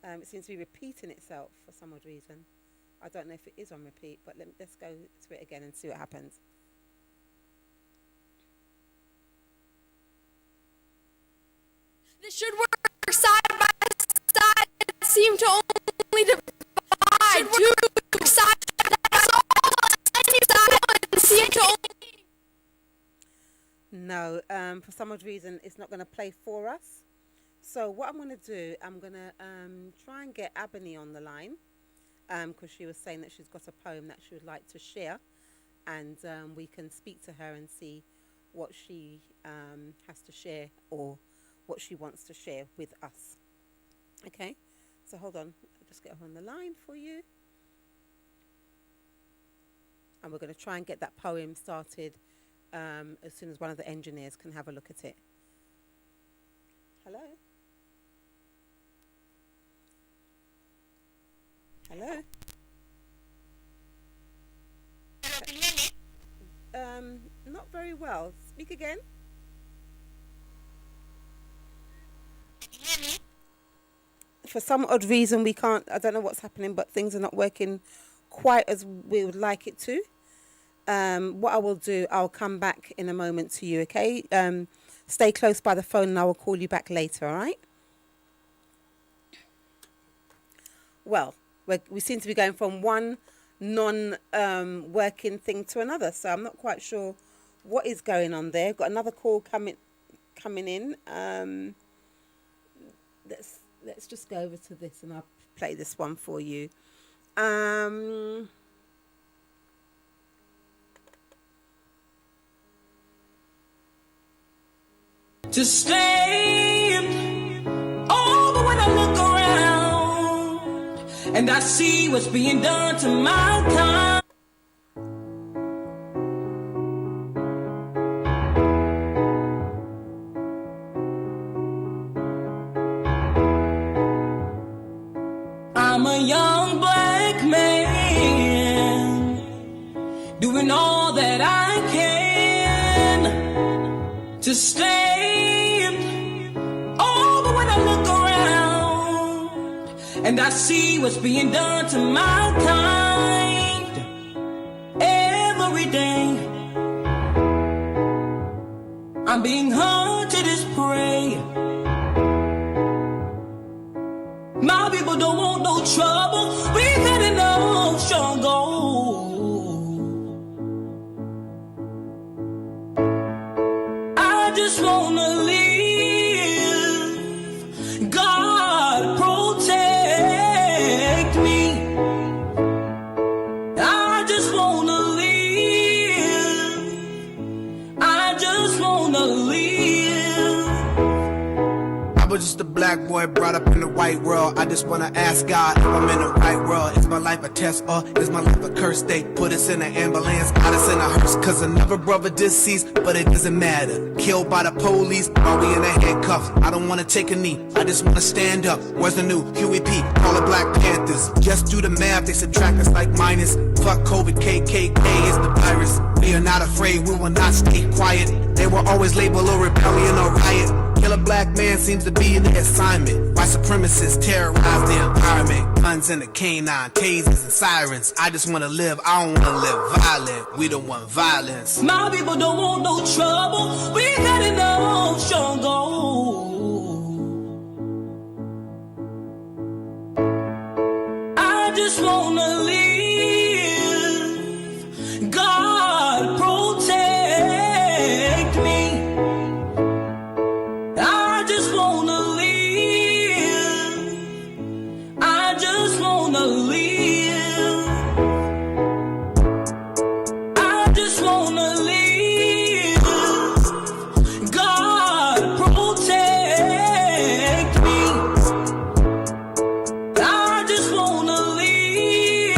Speaker 4: It seems to be repeating itself for some odd reason. I don't know if it is on repeat, but let's go to it again and see what happens.
Speaker 10: This should work side by side. It seemed to only divide two sides. That's all. Any side seemed to only...
Speaker 4: No, for some odd reason, it's not going to play for us. So what I'm going to do, I'm going to try and get Ebony on the line because she was saying that she's got a poem that she would like to share, and we can speak to her and see what she has to share or what she wants to share with us. Okay, so hold on, I'll just get her on the line for you. And we're going to try and get that poem started as soon as one of the engineers can have a look at it. Hello? Hello?
Speaker 8: Hello, can you hear me?
Speaker 4: Not very well. Speak again.
Speaker 8: Can you hear me?
Speaker 4: For some odd reason, we can't. I don't know what's happening, but things are not working quite as we would like it to. What I will do, I'll come back in a moment to you, okay? Stay close by the phone and I will call you back later, all right? Well, we seem to be going from one non-working thing to another, so I'm not quite sure what is going on there. Got another call coming in. Let's just go over to this and I'll play this one for you.
Speaker 11: To stay over when I look around and I see what's being done to my kind. I'm a young black man doing all that I can to stay and I see what's being done to my kind every day. I'm being hunted as prey. My people don't want no trouble. We've had enough struggle. I just wanna live. God protect me. I just wanna live. I just wanna live.
Speaker 6: I was just a black boy brought up in the white world. I just wanna ask God if I'm in the right world. Is my life a test or is my life a curse? They put us in an ambulance, got us in a hearse, cause another brother deceased, but it doesn't matter. Killed by the police while we in the handcuffs. I don't wanna take a knee, I just wanna stand up. Where's the new Huey P? Call it Black Panthers. Just do the math, they subtract us like minus. Fuck COVID, KKK is the virus. We are not afraid, we will not stay quiet. They will always label a rebellion or riot. Kill a
Speaker 12: black man seems to be the assignment. Why supremacists terrorize the environment? Guns and the canine, tasers and sirens. I just wanna live, I don't wanna live violent. We don't want violence.
Speaker 11: My people don't want no trouble. We got enough struggle. I just wanna live. God protect me. I just wanna live. I just wanna live. I just wanna live. God protect me. I just wanna live.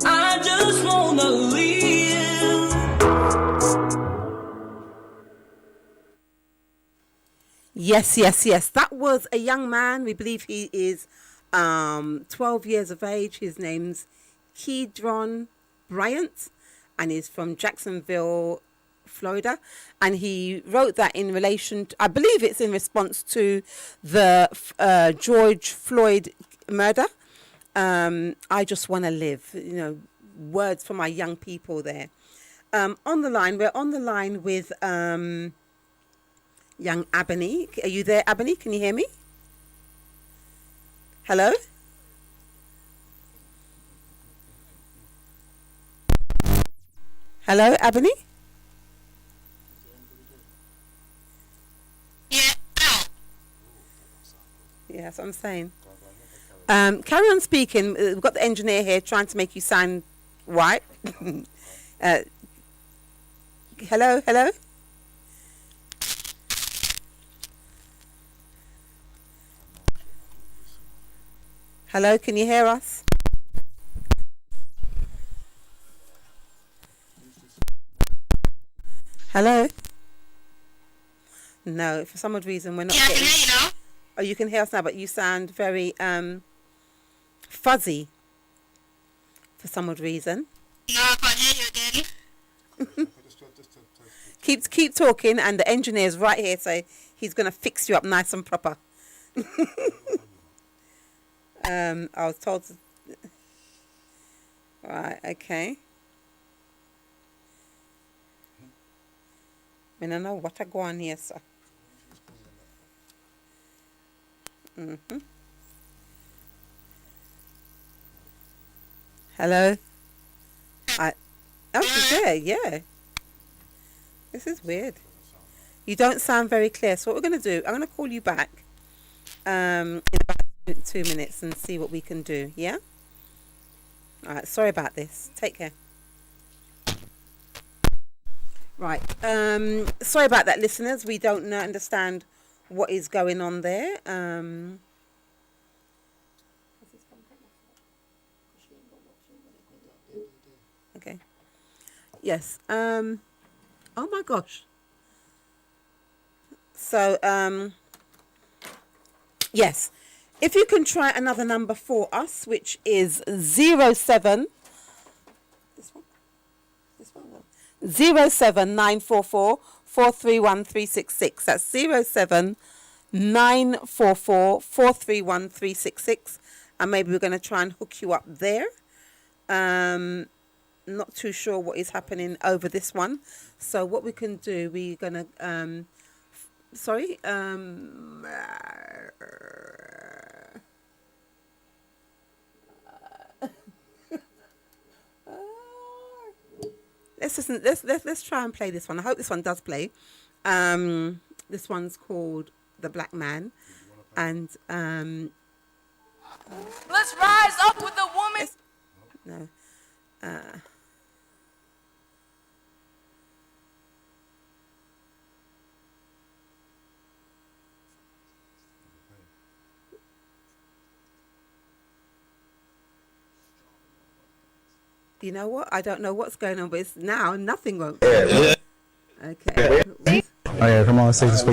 Speaker 11: I just wanna live.
Speaker 4: Yes, yes, yes. That was a young man. We believe he is 12 years of age. His name's Kedron Bryant, and he's from Jacksonville, Florida. And he wrote that in relation to, I believe it's in response to the George Floyd murder. I just want to live, you know, words for my young people there. On the line, we're on the line with young Ebony. Are you there, Ebony? Can you hear me? Hello? Hello, Ebony? Yeah. Yeah, that's what I'm saying. Carry on speaking. We've got the engineer here trying to make you sound white. Hello, hello? Hello, can you hear us? Hello? No, for some odd reason we're not getting... I can hear you now. Oh, you can hear us now, but you sound very fuzzy for some odd reason.
Speaker 8: No, I can't hear you again.
Speaker 4: Keep talking, and the engineer's right here, so he's going to fix you up nice and proper. I was told to... Right, okay. I don't know what I go on here, sir. Hello? Oh, she's there, yeah. This is weird. You don't sound very clear. So what we're going to do, I'm going to call you back in about 2 minutes and see what we can do, yeah? All right, sorry about this. Take care. Right, sorry about that, listeners. We don't understand what is going on there. Okay. Yes. Oh my gosh. So, yes. If you can try another number for us, which is 07. This one? This one? No. 07944 431 366. That's 07944 431 366. And maybe we're going to try and hook you up there. Not too sure what is happening over this one. So what we can do, we're going to... Let's try and play this one. I hope this one does play. This one's called The Black Man, and
Speaker 10: Let's rise up with the woman.
Speaker 4: No. You know what? I don't know what's going on, but it's now nothing won't. Okay.
Speaker 13: Oh yeah, come on, say this.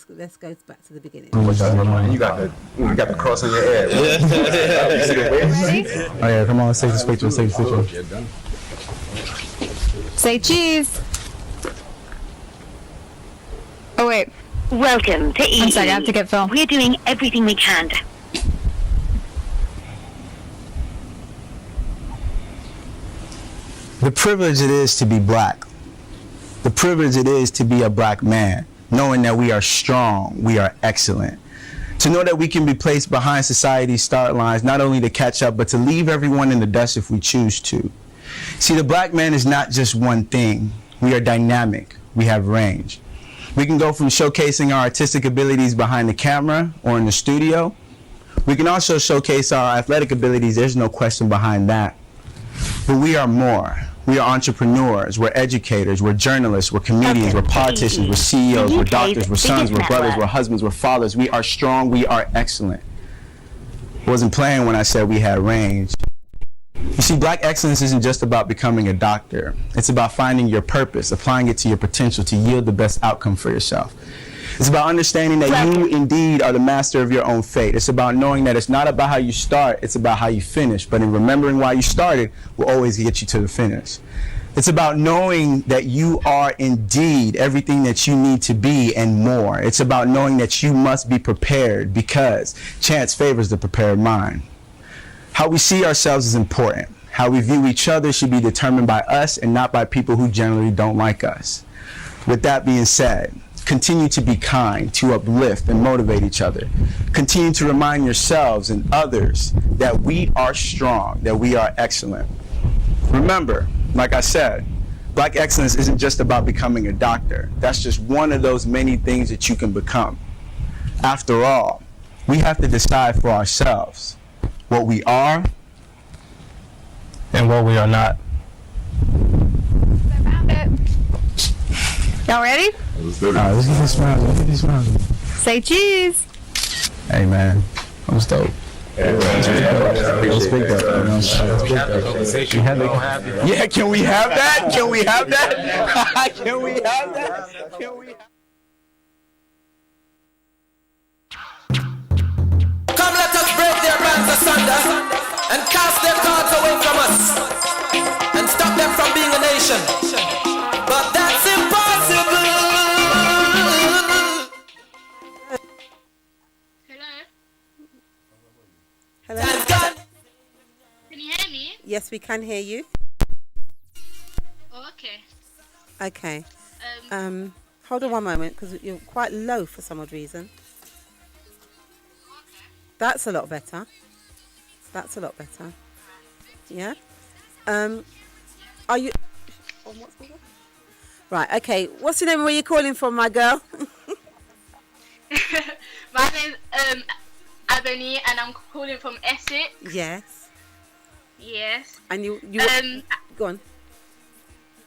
Speaker 4: Let's go back to the beginning.
Speaker 13: You got the cross on your head. Oh yeah, come on, say this.
Speaker 14: Say cheese. Oh wait. Welcome to EE.
Speaker 10: I'm sorry, I have to get Phil.
Speaker 14: We're doing everything we can to...
Speaker 15: The privilege it is to be black. The privilege it is to be a black man, knowing that we are strong, we are excellent. To know that we can be placed behind society's start lines, not only to catch up, but to leave everyone in the dust if we choose to. See, the black man is not just one thing. We are dynamic. We have range. We can go from showcasing our artistic abilities behind the camera or in the studio. We can also showcase our athletic abilities. There's no question behind that. But we are more. We are entrepreneurs, we're educators, we're journalists, we're comedians, we're politicians, we're CEOs, we're doctors, we're sons, we're brothers, we're husbands, we're fathers. We are strong, we are excellent. I wasn't playing when I said we had range. You see, black excellence isn't just about becoming a doctor. It's about finding your purpose, applying it to your potential to yield the best outcome for yourself. It's about understanding that you indeed are the master of your own fate. It's about knowing that it's not about how you start, it's about how you finish. But in remembering why you started will always get you to the finish. It's about knowing that you are indeed everything that you need to be and more. It's about knowing that you must be prepared because chance favors the prepared mind. How we see ourselves is important. How we view each other should be determined by us and not by people who generally don't like us. With that being said, continue to be kind, to uplift and motivate each other. Continue to remind yourselves and others that we are strong, that we are excellent. Remember, like I said, black excellence isn't just about becoming a doctor. That's just one of those many things that you can become. After all, we have to decide for ourselves what we are and what we are not.
Speaker 10: Y'all ready?
Speaker 15: Let's get these smiles. Let's get these smiles.
Speaker 10: Say cheese.
Speaker 15: Hey man, that was dope. Let's speak up. Yeah, can we have that? Can we have that? Can we have that? Can we?
Speaker 16: Come, let us break their bands asunder and cast their cards away from us and stop them from being a nation. But that's impossible.
Speaker 4: Hello?
Speaker 8: Can you hear me?
Speaker 4: Yes, we can hear you.
Speaker 8: Oh, okay.
Speaker 4: Okay. Hold on one moment, because you're quite low for some odd reason. That's a lot better. That's a lot better. Yeah? Are you... Oh, what's the name? Right, okay. What's your name and where you calling from, my girl?
Speaker 8: My name's Ebony, and I'm calling from Essex.
Speaker 4: Yes.
Speaker 8: Yes.
Speaker 4: And you go on.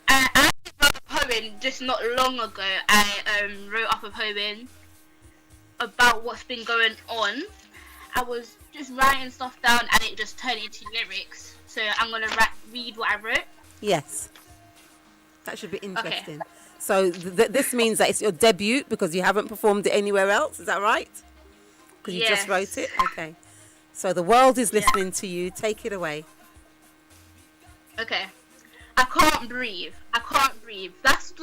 Speaker 8: I wrote a poem just not long ago. I wrote up a poem about what's been going on. I was just writing stuff down and it just turned into lyrics. So I'm going to read what I wrote.
Speaker 4: Yes. That should be interesting. Okay. So this means that it's your debut because you haven't performed it anywhere else. Is that right? Because you just wrote it? Okay. So the world is listening to you. Take it away.
Speaker 8: Okay. I can't breathe. I can't breathe. That's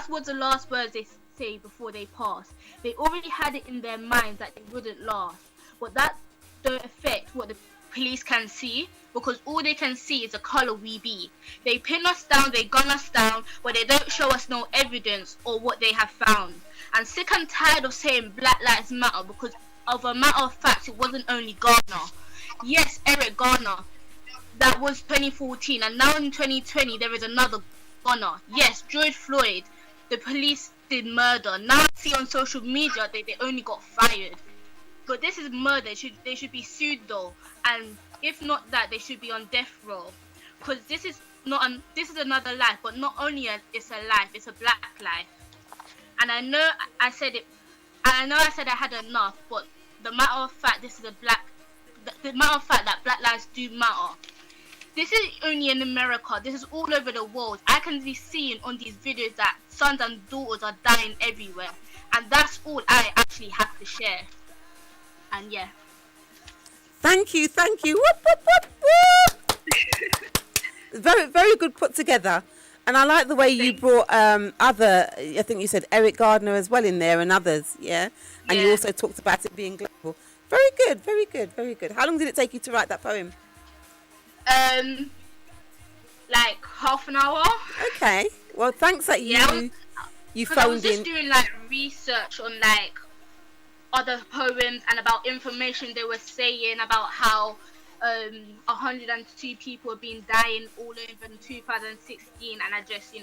Speaker 8: what the last words they say before they pass. They already had it in their minds that it wouldn't last. But that don't affect what the police can see, because all they can see is the colour we be. They pin us down, they gun us down, but they don't show us no evidence or what they have found. I'm sick and tired of saying Black Lives Matter, because of a matter of fact, it wasn't only Garner. Yes, Eric Garner. That was 2014, and now in 2020 there is another Garner. Yes, George Floyd. The police did murder. Now I see on social media that they only got fired. But this is murder. They should be sued though, and if not that, they should be on death row. Because this is another life, but not only it's a life, it's a black life. And I know I said it. I know I said I had enough, but the matter of fact, the matter of fact that black lives do matter. This is only in America. This is all over the world. I can be seeing on these videos that sons and daughters are dying everywhere, and that's all I actually have to share. And yeah.
Speaker 4: Thank you. Whoop, whoop, whoop, whoop. Very, very good put together. And I like the way you brought I think you said Eric Gardner as well in there and others, yeah? And you also talked about it being global. Very good, very good, very good. How long did it take you to write that poem?
Speaker 8: Like half an hour.
Speaker 4: Okay. Well, thanks that you phoned in.
Speaker 8: I was just doing like research on like other poems and about information they were saying about how 102 people have been dying all over in 2016, and I just,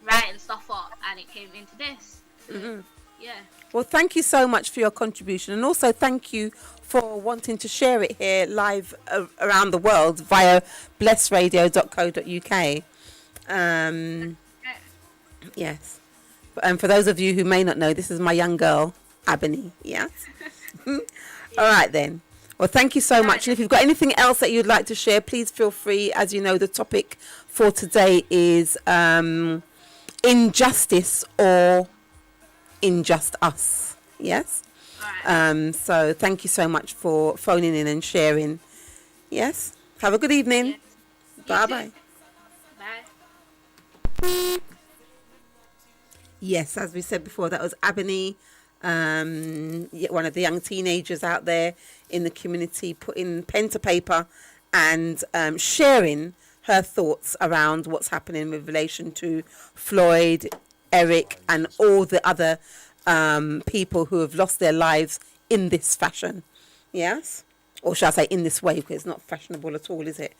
Speaker 8: writing stuff up, and it came into this. So, yeah.
Speaker 4: Well, thank you so much for your contribution, and also thank you for wanting to share it here live around the world via blessradio.co.uk. Yes. And for those of you who may not know, this is my young girl, Ebony. Yes. All right then. Well, thank you so much. And if you've got anything else that you'd like to share, please feel free. As you know, the topic for today is injustice or injust us. Yes. So thank you so much for phoning in and sharing. Yes. Have a good evening. Yes. Bye-bye.
Speaker 8: Bye.
Speaker 4: Yes, as we said before, that was Ebony, one of the young teenagers out there in the community, putting pen to paper and sharing her thoughts around what's happening with relation to Floyd, Eric, and all the other people who have lost their lives in this fashion. Yes? Or shall I say in this way, because it's not fashionable at all, is it?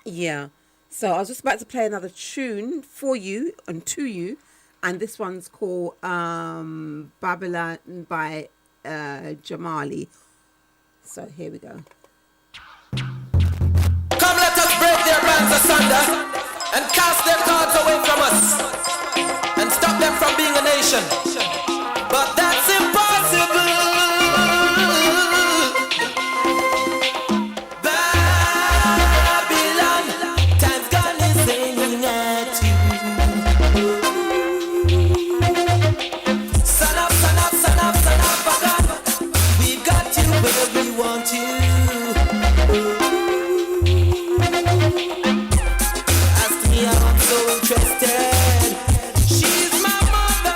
Speaker 4: Yeah. So I was just about to play another tune for you and to you, and this one's called Babylon by Jamali. So here we go.
Speaker 16: Come, let us break their bands asunder and cast their cards away from us and stop them from being a nation. But that's impossible. Ask me, I'm so interested. She's my mother.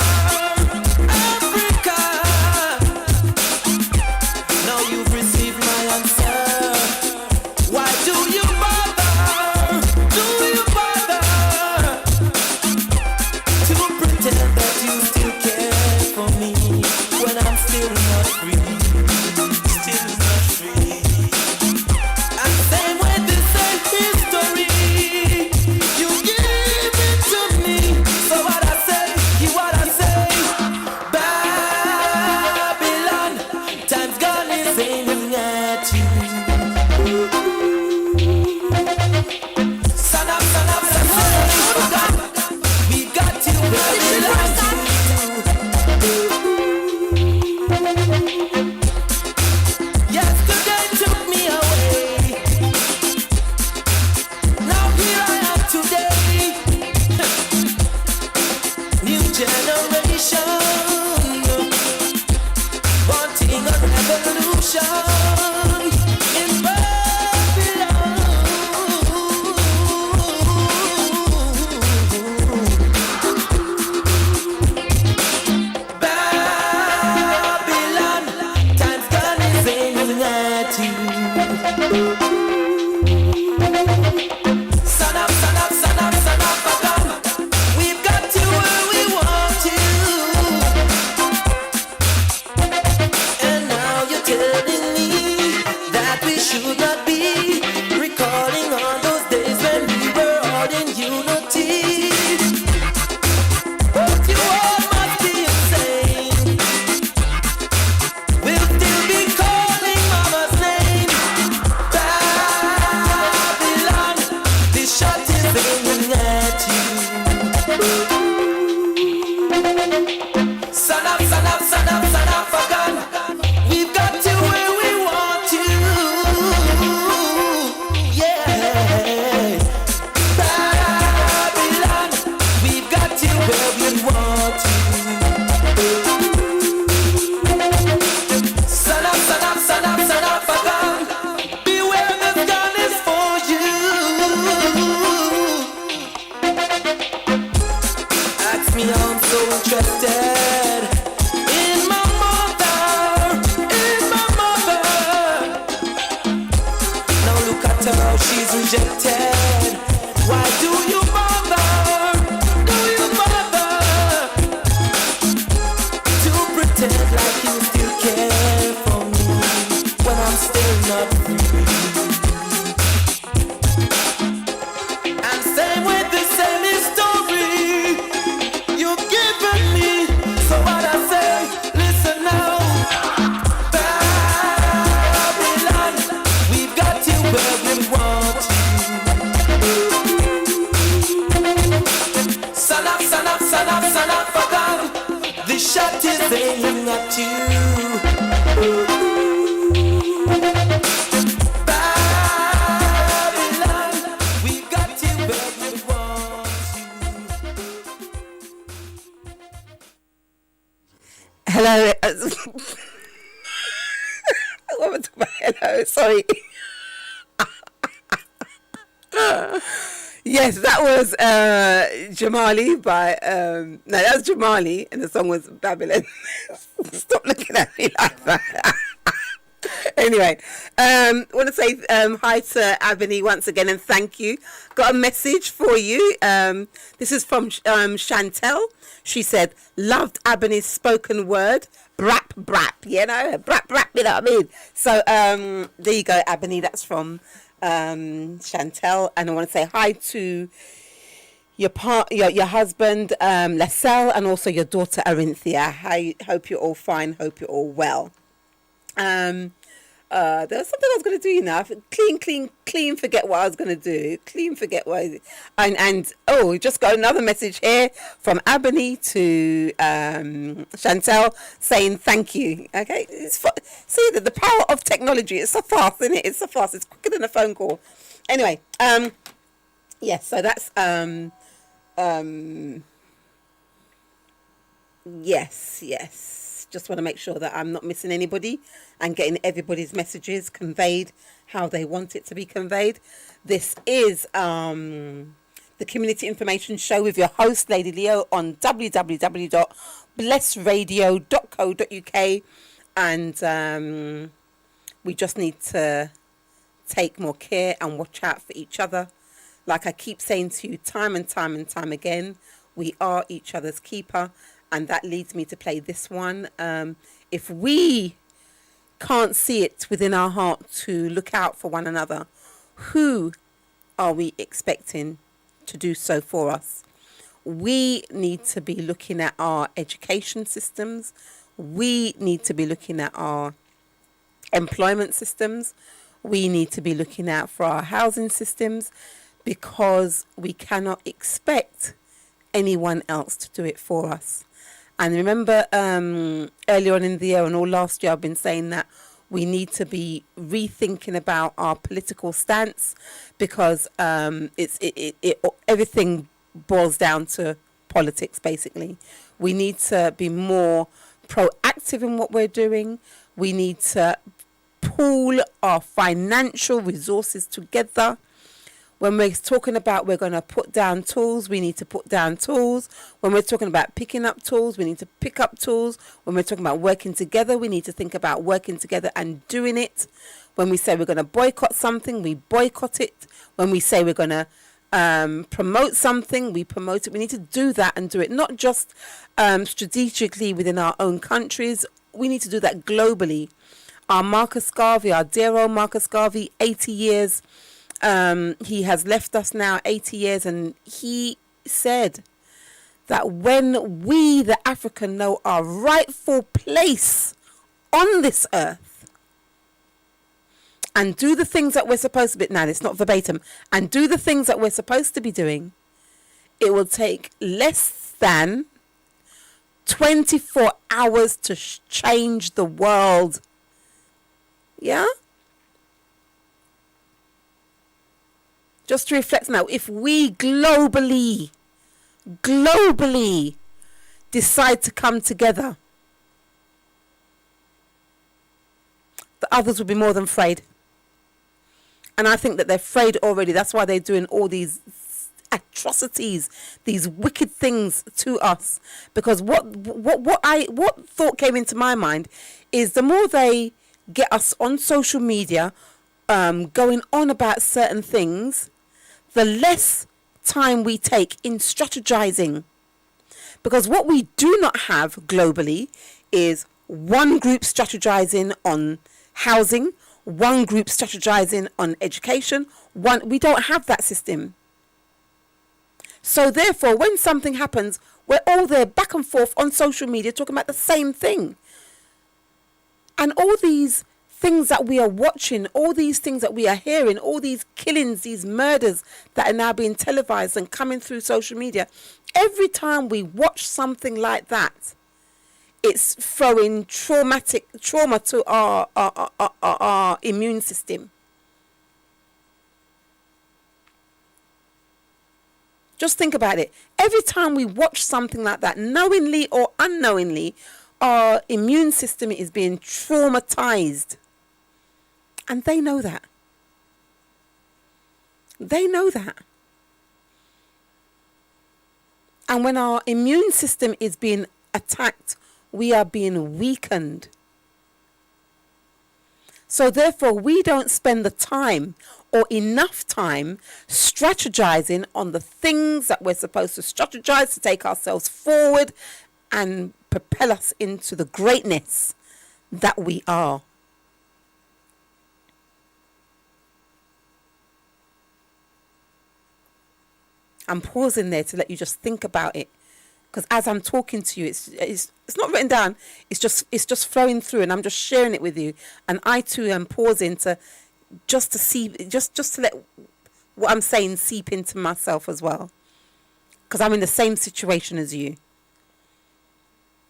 Speaker 16: saying that you Babylon, we got you where we want you.
Speaker 4: Hello. What am I talking about? Hello. Sorry. Yes, that was Jamali by no, that was Jamali, and the song was Babylon. Stop looking at me like that. Anyway, I want to say hi to Ebony once again and thank you. Got a message for you. This is from Chantel. She said, loved Ebony's spoken word. Brap, brap, you know, brap, brap, you know what I mean? So there you go, Ebony. That's from Chantel. And I want to say hi to your husband, Lascelle, and also your daughter, Arinthia. I hope you're all fine. Hope you're all well. There was something I was going to do, you know. Clean, forget what I was going to do. Clean, forget what oh, just got another message here from Ebony to Chantel saying thank you. Okay, see the power of technology. It's so fast, isn't it? It's so fast. It's quicker than a phone call. Anyway, yes. So that's yes. Just want to make sure that I'm not missing anybody and getting everybody's messages conveyed how they want it to be conveyed. This is the Community Information Show with your host, Lady Leo, on www.blessradio.co.uk. And we just need to take more care and watch out for each other. Like I keep saying to you time and time again, we are each other's keeper. And that leads me to play this one. If we can't see it within our heart to look out for one another, who are we expecting to do so for us? We need to be looking at our education systems. We need to be looking at our employment systems. We need to be looking out for our housing systems, because we cannot expect anyone else to do it for us. And remember, earlier on in the year and all last year, I've been saying that we need to be rethinking about our political stance, because everything boils down to politics, basically. We need to be more proactive in what we're doing. We need to pool our financial resources together. When we're talking about we're going to put down tools, we need to put down tools. When we're talking about picking up tools, we need to pick up tools. When we're talking about working together, we need to think about working together and doing it. When we say we're going to boycott something, we boycott it. When we say we're going to promote something, we promote it. We need to do that and do it not just strategically within our own countries. We need to do that globally. Our Marcus Garvey, our dear old Marcus Garvey, 80 years. He has left us now 80 years, and he said that when we, the African, know our rightful place on this earth and do the things that we're supposed to be, now it's not verbatim, and do the things that we're supposed to be doing, it will take less than 24 hours to change the world. Yeah? Just to reflect now, if we globally decide to come together, the others will be more than afraid. And I think that they're afraid already. That's why they're doing all these atrocities, these wicked things to us. Because what thought came into my mind is the more they get us on social media, going on about certain things, the less time we take in strategizing. Because what we do not have globally is one group strategizing on housing, one group strategizing on education. We don't have that system. So therefore, when something happens, we're all there back and forth on social media talking about the same thing. And all these things that we are watching, all these things that we are hearing, all these killings, these murders that are now being televised and coming through social media, every time we watch something like that, it's throwing trauma to our immune system. Just think about it. Every time we watch something like that, knowingly or unknowingly, our immune system is being traumatized. And they know that. They know that. And when our immune system is being attacked, we are being weakened. So therefore, we don't spend the time or enough time strategizing on the things that we're supposed to strategize to take ourselves forward and propel us into the greatness that we are. I'm pausing there to let you just think about it, because as I'm talking to you, it's not written down. It's just flowing through, and I'm just sharing it with you. And I too am pausing to see, just to let what I'm saying seep into myself as well, because I'm in the same situation as you.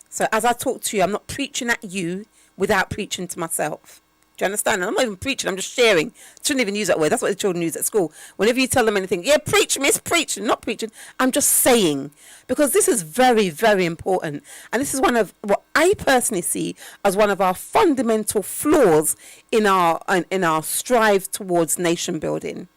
Speaker 4: So as I talk to you, I'm not preaching at you without preaching to myself. Do you understand? And I'm not even preaching, I'm just sharing. Shouldn't even use that word. That's what the children use at school. Whenever you tell them anything, yeah, preach, miss, preach. Not preaching. I'm just saying. Because this is very, very important. And this is one of what I personally see as one of our fundamental flaws in our strive towards nation building.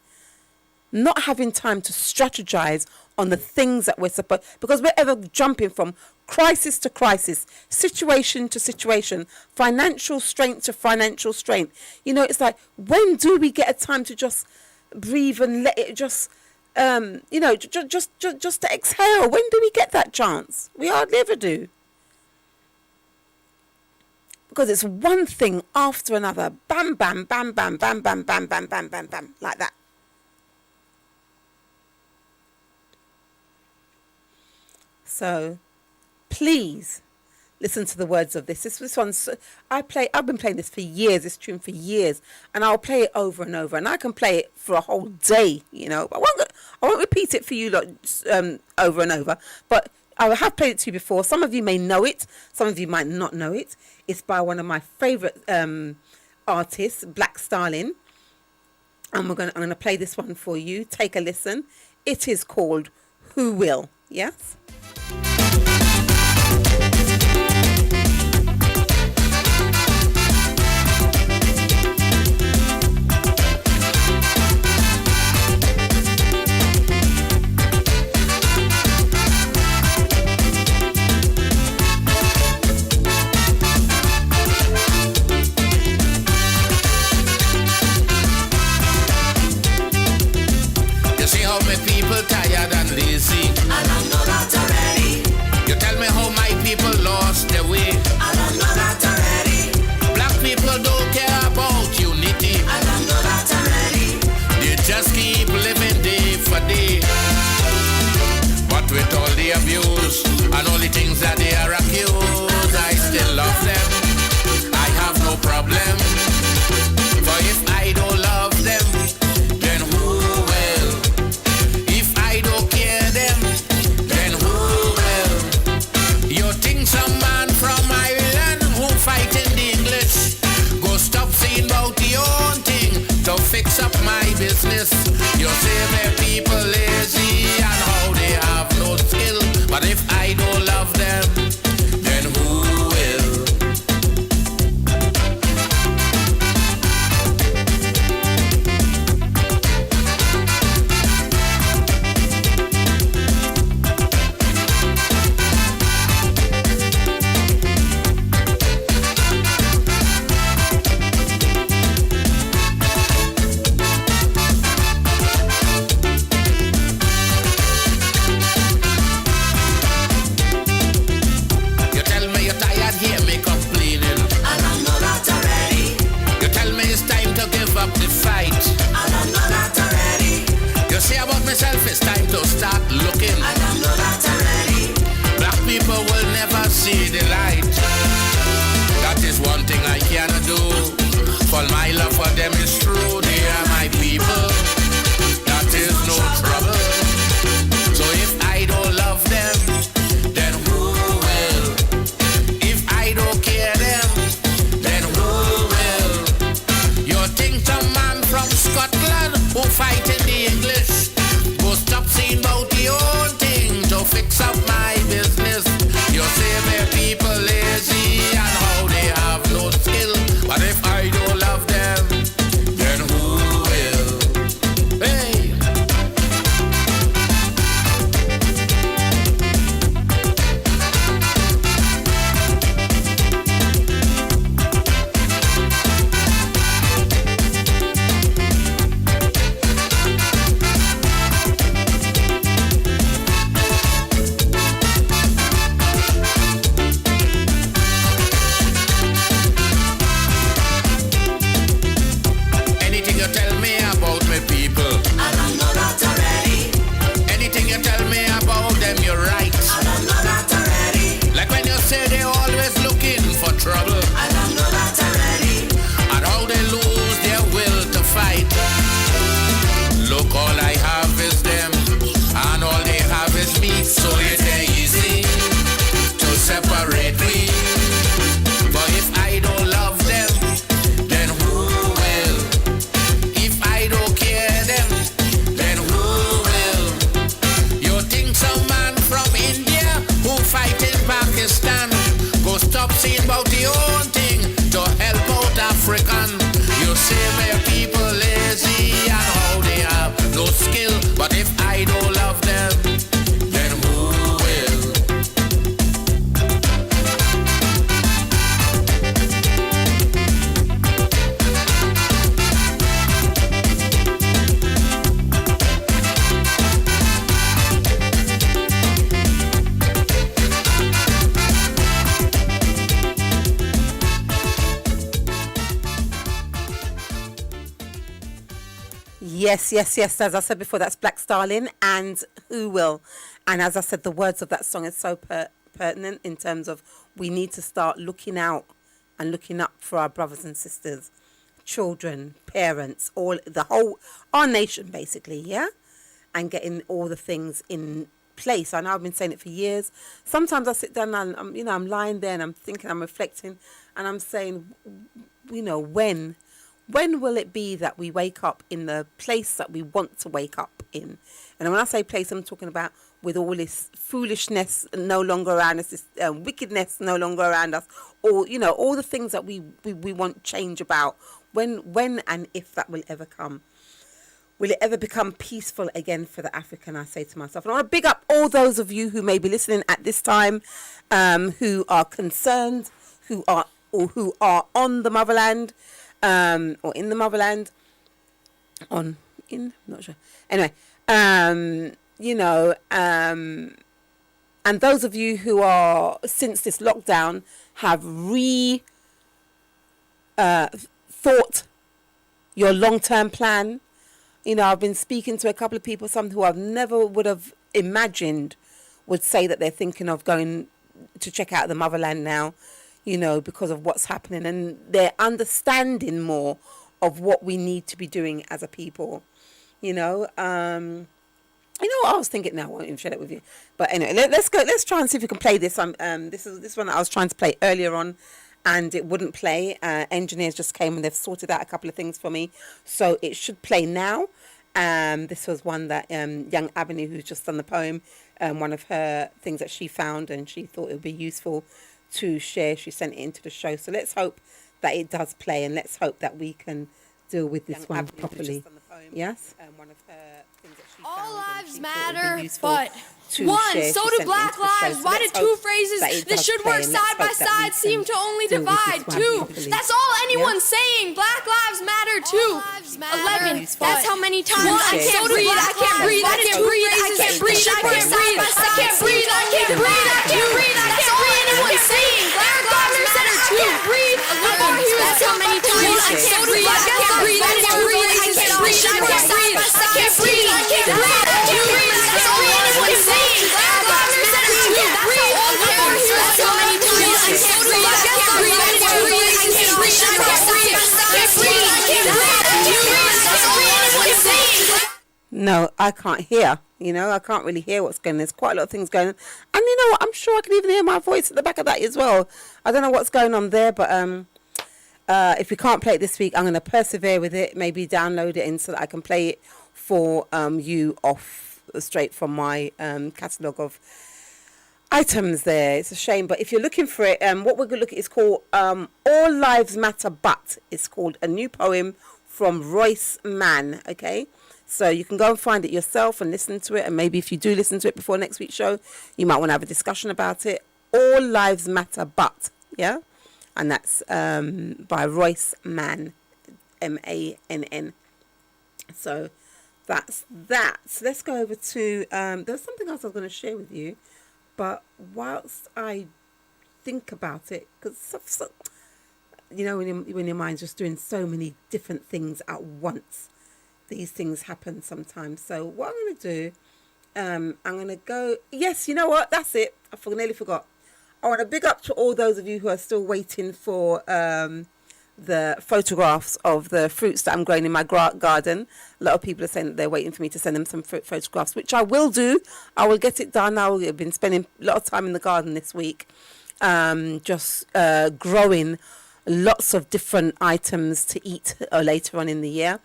Speaker 4: Not having time to strategize on the things that we're supposed, because we're ever jumping from crisis to crisis, situation to situation, financial strength to financial strength. You know, it's like, when do we get a time to just breathe and let it just, just to exhale? When do we get that chance? We hardly ever do. Because it's one thing after another. Bam, bam, bam, bam, bam, bam, bam, bam, bam, bam, bam, like that. So, please listen to the words of this. This one's I've been playing this for years. This tune for years, and I'll play it over and over. And I can play it for a whole day. You know, I won't repeat it for you over and over. But I have played it to you before. Some of you may know it. Some of you might not know it. It's by one of my favorite artists, Black Starling. And I'm gonna play this one for you. Take a listen. It is called "Who Will." Yes.
Speaker 9: You see how many people tired and lazy. I don't know that already. You tell me how my people lost their way. I don't know that already. Black people don't care about unity. I don't know that already. They just keep living day for day. But with all the abuse and all the things that they are accused, I still love them. I have no problem. For if I don't love them, then who will? If I don't care them, then who will? You think some man from Ireland who fight in the English go stop saying about the own thing to fix up my business? You say my people lazy and how they have no skill, but if I don't love them, then who will? see about the own thing to help out African. You say my people lazy and how they have no skill, but if I don't love them, then who will?
Speaker 4: Yes. As I said before, that's Black Stalin and Who Will. And as I said, the words of that song is so pertinent in terms of we need to start looking out and looking up for our brothers and sisters, children, parents, our nation basically, yeah? And getting all the things in place. I know I've been saying it for years. Sometimes I sit down and I'm lying there and I'm thinking, I'm reflecting, and I'm saying, when will it be that we wake up in the place that we want to wake up in? And when I say place, I'm talking about with all this foolishness no longer around us, this wickedness no longer around us, or, all the things that we want change about. When and if that will ever come. Will it ever become peaceful again for the African, I say to myself. And I want to big up all those of you who may be listening at this time, who are concerned, who are on the motherland, or in the motherland, not sure. Anyway, and those of you who are, since this lockdown, have thought your long-term plan. I've been speaking to a couple of people, some who I never would have imagined would say that they're thinking of going to check out the motherland now, because of what's happening, and they're understanding more of what we need to be doing as a people. I was thinking now, I won't even share it with you. But anyway, let's go. Let's try and see if we can play this. This one that I was trying to play earlier on, and it wouldn't play. Engineers just came and they've sorted out a couple of things for me, so it should play now. This was one that Young Avenue, who's just done the poem, one of her things that she found and she thought it would be useful to share. She sent it into the show, so let's hope that it does play, and let's hope that we can deal with this one properly. Yes. One of her things that she
Speaker 10: all
Speaker 4: found
Speaker 10: lives matter,
Speaker 4: but
Speaker 10: one, so do black lives. Why do two phrases that should work side by side seem to only divide? Two, that's all anyone's saying. Black lives matter too. 11, that's how many times I can't breathe, I can't breathe, I can't breathe, I can't breathe, I can't breathe, I can't breathe, I can't breathe, I can't breathe. That's all anyone's saying. Black lives matter too. Breathe. That's how many times I can't breathe, I can't breathe, I can't breathe, I can't breathe, I can't breathe, I can't breathe, I can't breathe, I can't breathe. That's all anyone's saying. Black lives matter too. Breathe. That's how many times I can't breathe, I can't breathe, I can't breathe, I can't breathe, I can't breathe, I can't breathe, I can't breathe. That's all anyone's saying.
Speaker 4: No, I can't hear. I can't really hear what's going on. There's quite a lot of things going on. And you know what? I'm sure I can even hear my voice at the back of that as well. I don't know what's going on there, but if we can't play it this week, I'm going to persevere with it. Maybe download it in so that I can play it for you straight from my catalogue of items there. It's a shame, but if you're looking for it, what we're going to look at is called All Lives Matter, but it's called a new poem from Royce Mann, okay? So you can go and find it yourself and listen to it, and maybe if you do listen to it before next week's show, you might want to have a discussion about it. All Lives Matter, but, yeah? And that's by Royce Mann, M-A-N-N. So that's that. So let's go over to, there's something else I was going to share with you, but whilst I think about it, because when your mind's just doing so many different things at once, these things happen sometimes. So what I'm going to do, I'm going to go, yes, you know what, that's it, nearly forgot. I want to big up to all those of you who are still waiting for the photographs of the fruits that I'm growing in my garden. A lot of people are saying that they're waiting for me to send them some fruit photographs, which I will do. I will get it done. I've been spending a lot of time in the garden this week, just growing lots of different items to eat later on in the year.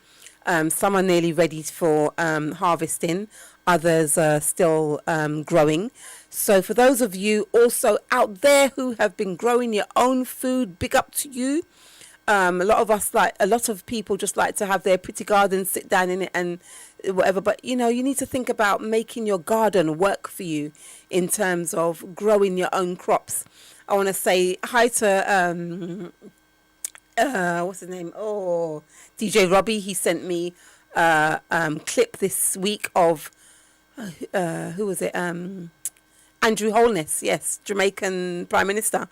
Speaker 4: Some are nearly ready for harvesting. Others are still growing. So for those of you also out there who have been growing your own food, big up to you. A lot of people just like to have their pretty garden, sit down in it and whatever. But, you know, you need to think about making your garden work for you in terms of growing your own crops. I want to say hi to, what's his name? Oh, DJ Robbie. He sent me clip this week of, who was it? Andrew Holness, yes, Jamaican Prime Minister.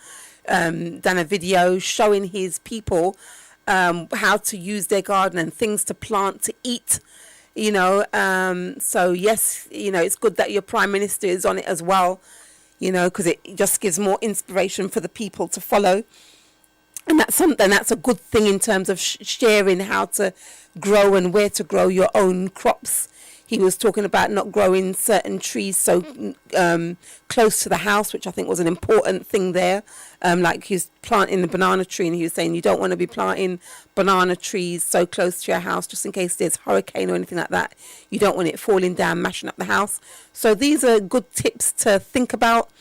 Speaker 4: Done a video showing his people how to use their garden and things to plant, to eat, you know. So yes, you know, it's good that your Prime Minister is on it as well, you know, because it just gives more inspiration for the people to follow. And that's a good thing in terms of sharing how to grow and where to grow your own crops. He was talking about not growing certain trees so close to the house, which I think was an important thing there. Like he was planting a banana tree, and he was saying you don't want to be planting banana trees so close to your house just in case there's hurricane or anything like that. You don't want it falling down, mashing up the house. So these are good tips to think about.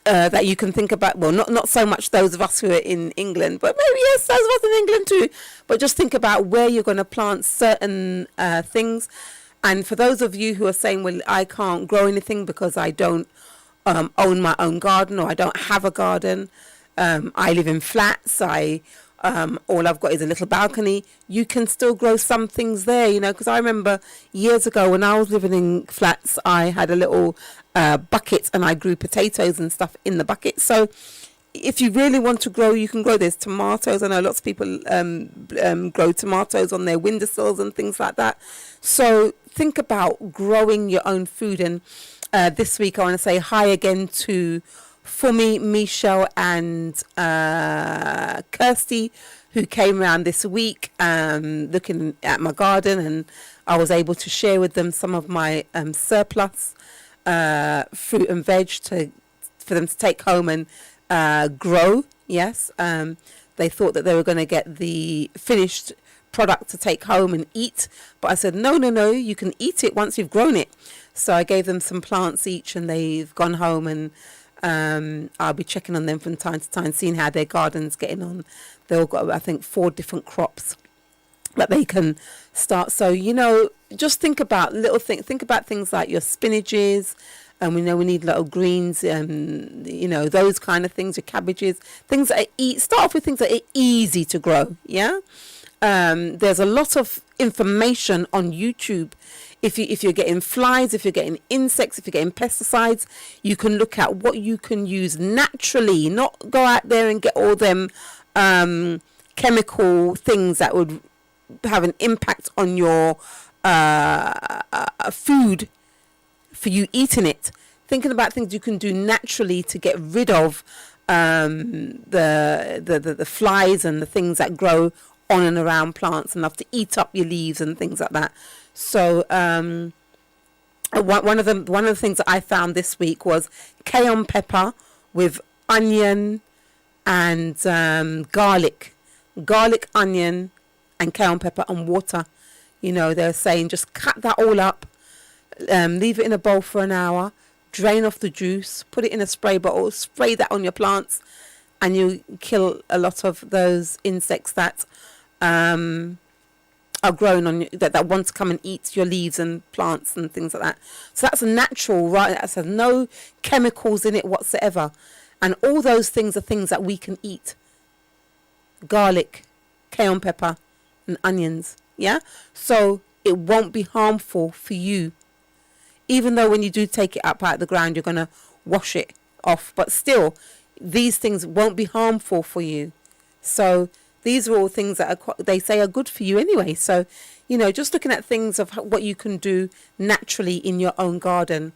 Speaker 4: That you can think about, well, not so much those of us who are in England, but maybe yes, those of us in England too. But just think about where you're going to plant certain things. And for those of you who are saying, well, I can't grow anything because I don't own my own garden, or I don't have a garden. I live in flats. All I've got is a little balcony. You can still grow some things there, you know, because I remember years ago when I was living in flats, I had a little bucket and I grew potatoes and stuff in the bucket. So if you really want to grow, you can grow. There's tomatoes. I know lots of people grow tomatoes on their windowsills and things like that. So think about growing your own food. And this week I want to say hi again to Fumi, Michelle and Kirsty, who came around this week looking at my garden, and I was able to share with them some of my surplus fruit and veg for them to take home and grow. Yes, they thought that they were going to get the finished product to take home and eat, but I said no, you can eat it once you've grown it. So I gave them some plants each, and they've gone home, and I'll be checking on them from time to time, seeing how their garden's getting on. They've all got, I think, 4 different crops that they can start. So, you know, just think about little things. Think about things like your spinaches, and we know we need little greens, you know, those kind of things, your cabbages, things that are start off with things that are easy to grow, yeah? There's a lot of information on YouTube. If you're getting flies, if you're getting insects, if you're getting pesticides, you can look at what you can use naturally, not go out there and get all them chemical things that would have an impact on your food for you eating it. Thinking about things you can do naturally to get rid of the flies and the things that grow on and around plants enough to eat up your leaves and things like that. So one of the things that I found this week was cayenne pepper with onion and garlic, onion and cayenne pepper and water. You know, they're saying just cut that all up, leave it in a bowl for an hour, drain off the juice, put it in a spray bottle, spray that on your plants, and you kill a lot of those insects that are growing on that want to come and eat your leaves and plants and things like that. So that's natural, right? That says no chemicals in it whatsoever, and all those things are things that we can eat. Garlic, cayenne pepper, and onions. Yeah, so it won't be harmful for you, even though when you do take it up out of the ground, you're gonna wash it off. But still, these things won't be harmful for you. So these are all things that they say are good for you anyway. So, you know, just looking at things of what you can do naturally in your own garden.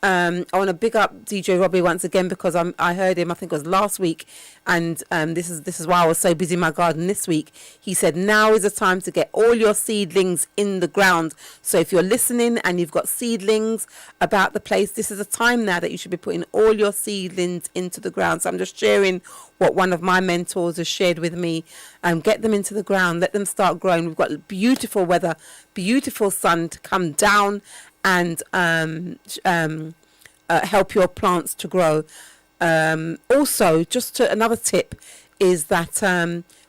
Speaker 4: I want to big up DJ Robbie once again, because I heard him, I think it was last week, and this is why I was so busy in my garden this week. He said now is the time to get all your seedlings in the ground. So if you're listening and you've got seedlings about the place, this is a time now that you should be putting all your seedlings into the ground. So I'm just sharing what one of my mentors has shared with me. Get them into the ground, let them start growing. We've got beautiful weather, beautiful sun to come down, and help your plants to grow. Also, another tip is that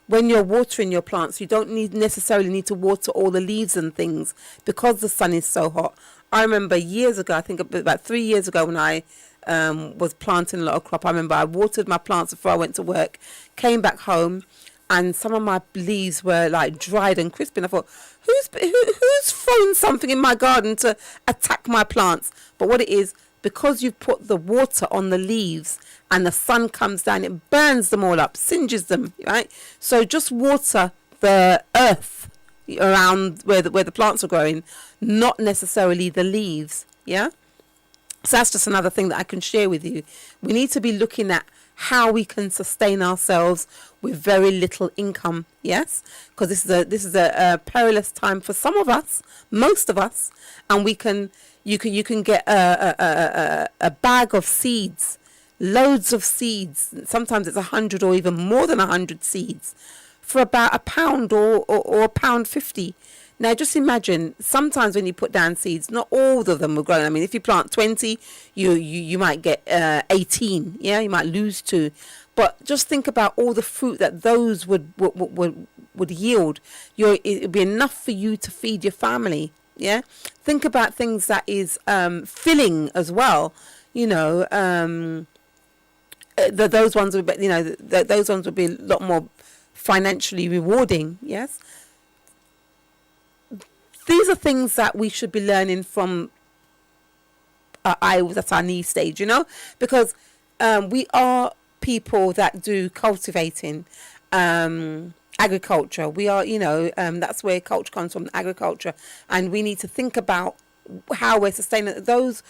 Speaker 4: when you're watering your plants, you don't necessarily need to water all the leaves and things because the sun is so hot. I remember years ago, I think about 3 years ago, when I was planting a lot of crop, I remember I watered my plants before I went to work, came back home, and some of my leaves were like dried and crispy. And I thought, who's thrown something in my garden to attack my plants? But what it is, because you've put the water on the leaves and the sun comes down, it burns them all up, singes them, right? So just water the earth around where the plants are growing, not necessarily the leaves, yeah? So that's just another thing that I can share with you. We need to be looking at how we can sustain ourselves with very little income, yes? Because this is a perilous time for some of us, most of us, and you can get a bag of seeds, loads of seeds. Sometimes it's 100 or even more than 100 seeds for about £1 or £1.50. Now just imagine, sometimes when you put down seeds, not all of them will grow. I mean, if you plant 20, you might get 18. Yeah, you might lose 2. But just think about all the fruit that those would yield. It would be enough for you to feed your family. Yeah, think about things that is filling as well. You know, those ones would be, those ones would be a lot more financially rewarding. Yes. These are things that we should be learning from at our knee stage, because we are people that do cultivating, agriculture. We are, that's where culture comes from, agriculture. And we need to think about how we're sustaining those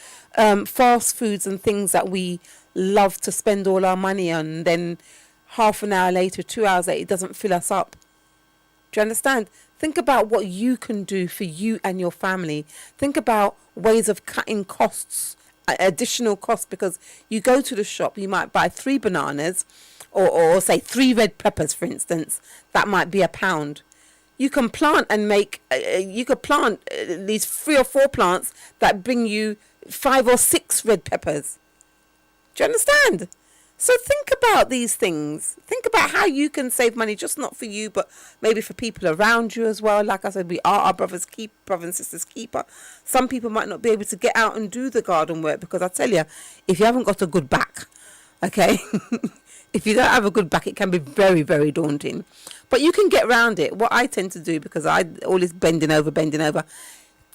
Speaker 4: fast foods and things that we love to spend all our money on. And then half an hour later, 2 hours later, it doesn't fill us up. Do you understand? Think about what you can do for you and your family. Think about ways of cutting costs, additional costs, because you go to the shop, you might buy 3 bananas or say 3 red peppers, for instance. That might be £1. You can plant and you could plant at least 3 or 4 plants that bring you 5 or 6 red peppers. Do you understand? So think about these things. Think about how you can save money, just not for you, but maybe for people around you as well. Like I said, we are our brother and sister's keeper. Some people might not be able to get out and do the garden work because I tell you, if you haven't got a good back, okay, if you don't have a good back, it can be very, very daunting. But you can get around it. What I tend to do, because I always bending over,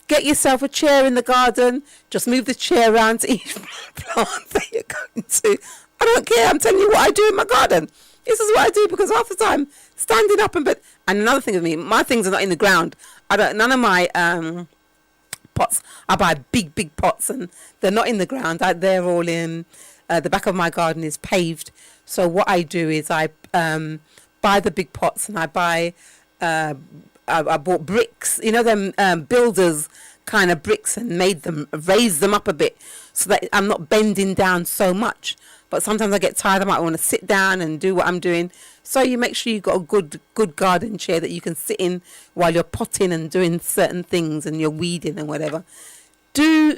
Speaker 4: get yourself a chair in the garden. Just move the chair around to each plant that you're going to. I don't care. I'm telling you what I do in my garden. This is what I do, because half the time standing up and another thing with me, my things are not in the ground. None of my pots. I buy big pots and they're not in the ground. They're all in the back of my garden is paved. So what I do is I buy the big pots and I buy I bought bricks. Them builders kind of bricks, and raised them up a bit so that I'm not bending down so much. But sometimes I get tired. I might want to sit down and do what I'm doing. So you make sure you've got a good garden chair that you can sit in while you're potting and doing certain things and you're weeding and whatever.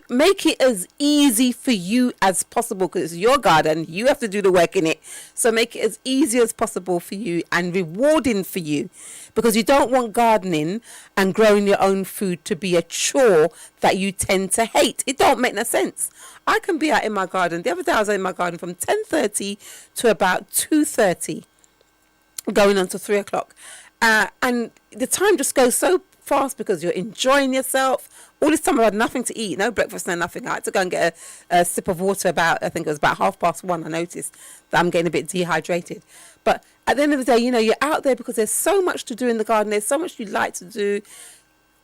Speaker 4: Make it as easy for you as possible, because it's your garden. You have to do the work in it. So make it as easy as possible for you and rewarding for you, because you don't want gardening and growing your own food to be a chore that you tend to hate. It don't make no sense. I can be out in my garden. The other day I was in my garden from 10:30 to about 2:30, going on to 3 o'clock. And the time just goes so fast because you're enjoying yourself. All this time I had nothing to eat, no breakfast, no nothing. I had to go and get a sip of water I think it was about 1:30. I noticed that I'm getting a bit dehydrated. But at the end of the day, you're out there because there's so much to do in the garden. There's so much you like to do.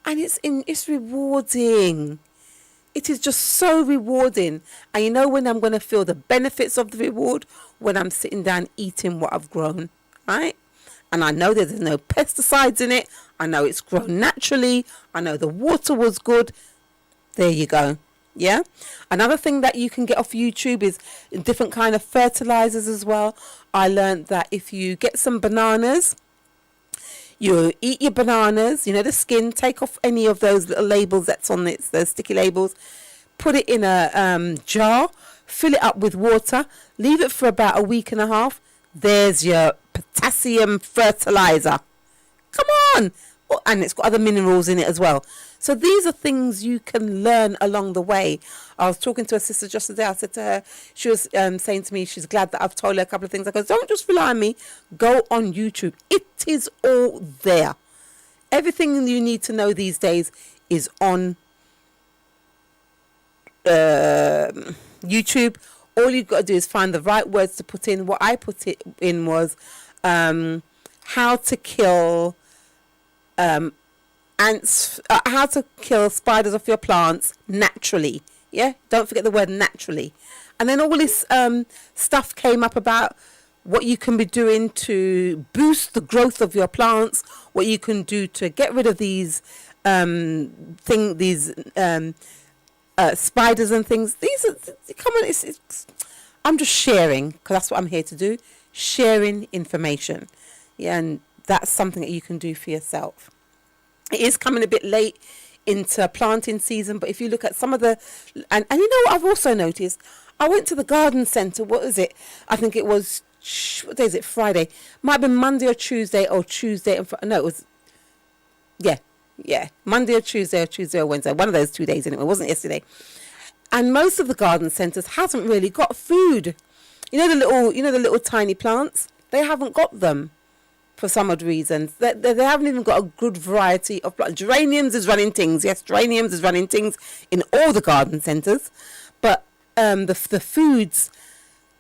Speaker 4: And it's rewarding. It is just so rewarding. And when I'm going to feel the benefits of the reward? When I'm sitting down eating what I've grown, right? And I know that there's no pesticides in it. I know it's grown naturally. I know the water was good. There you go. Yeah. Another thing that you can get off YouTube is different kind of fertilizers as well. I learned that if you get some bananas, You eat your bananas, you know, the skin, take off any of those little labels that's on it, those sticky labels, put it in a jar, fill it up with water, leave it for about a week and a half. There's your potassium fertilizer. Come on. Oh, and it's got other minerals in it as well. So these are things you can learn along the way. I was talking to a sister just today. I said to her, she was saying to me, she's glad that I've told her a couple of things. I go, don't just rely on me. Go on YouTube. It is all there. Everything you need to know these days is on YouTube. All you've got to do is find the right words to put in. What I put it in was how to kill ants, how to kill spiders off your plants naturally. Yeah, don't forget the word naturally. And then all this stuff came up about what you can be doing to boost the growth of your plants, what you can do to get rid of these spiders and things. These are, come on, I'm just sharing, because that's what I'm here to do, sharing information. Yeah, and that's something that you can do for yourself. It is coming a bit late into planting season, but if you look at some of the, and you know what I've also noticed, I went to the garden centre, what is it? I think it was, what day is it? Friday. Might have been Monday or Tuesday, or Tuesday and no, it was, yeah, Monday or Tuesday or Wednesday, one of those 2 days, anyway. It wasn't yesterday. And most of the garden centres hasn't really got food. You know the little tiny plants? They haven't got them for some odd reasons. They haven't even got a good variety of plants. Geraniums is running things. Yes, geraniums is running things in all the garden centres. But the foods,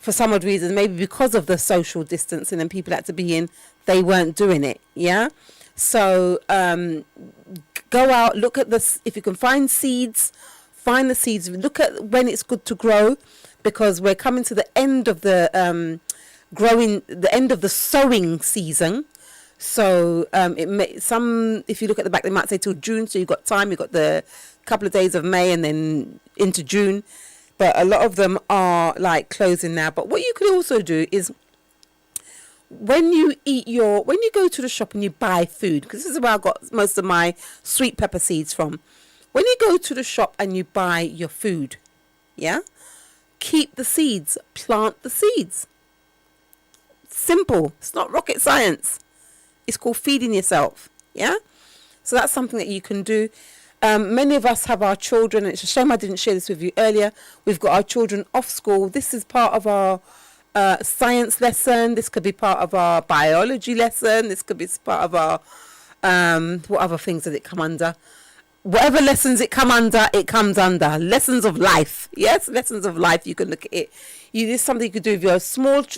Speaker 4: for some odd reasons, maybe because of the social distancing and people had to be in, they weren't doing it. Yeah. So go out, look at this. If you can find seeds, find the seeds. Look at when it's good to grow, because we're coming to the end of the end of the sowing season. So if you look at the back, they might say till June. So you've got time. You've got the couple of days of May and then into June. But a lot of them are like closing now. But what you could also do is, when you go to the shop and you buy food, because this is where I got most of my sweet pepper seeds from. When you go to the shop and you buy your food, yeah, keep the seeds, plant the seeds. Simple. It's not rocket science. It's called feeding yourself. Yeah. So that's something that you can do. Many of us have our children, and it's a shame I didn't share this with you earlier. We've got our children off school. This is part of our science lesson. This could be part of our biology lesson. This could be part of our what other things does it come under? Whatever lessons it comes under. Lessons of life. Yes, lessons of life. You can look at it. This is something you could do with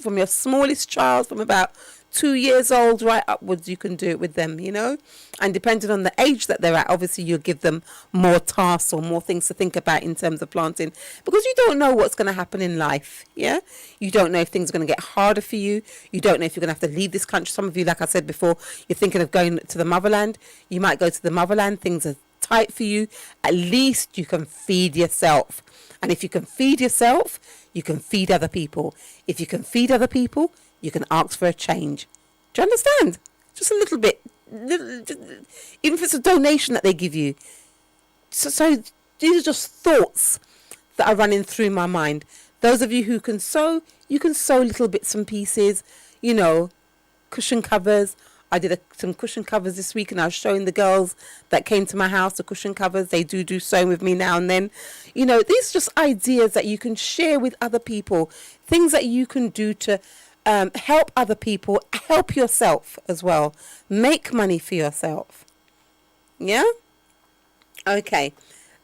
Speaker 4: from your smallest child, from about 2 years old right upwards. You can do it with them, you know. And depending on the age that they're at, obviously you'll give them more tasks or more things to think about in terms of planting, because you don't know what's going to happen in life. Yeah, you don't know if things are going to get harder for you. You don't know if you're going to have to leave this country. Some of you, like I said before, you're thinking of going to the motherland. You might go to the motherland. Things are tight for you. At least you can feed yourself. And if you can feed yourself, you can feed other people. If you can feed other people, you can ask for a change. Do you understand? Just a little bit. Even if it's a donation that they give you. So these are just thoughts that are running through my mind. Those of you who can sew, you can sew little bits and pieces. You know, cushion covers. I did some cushion covers this week, and I was showing the girls that came to my house the cushion covers. They do sewing with me now and then. You know, these are just ideas that you can share with other people. Things that you can do to help other people, help yourself as well. Make money for yourself. Yeah? Okay.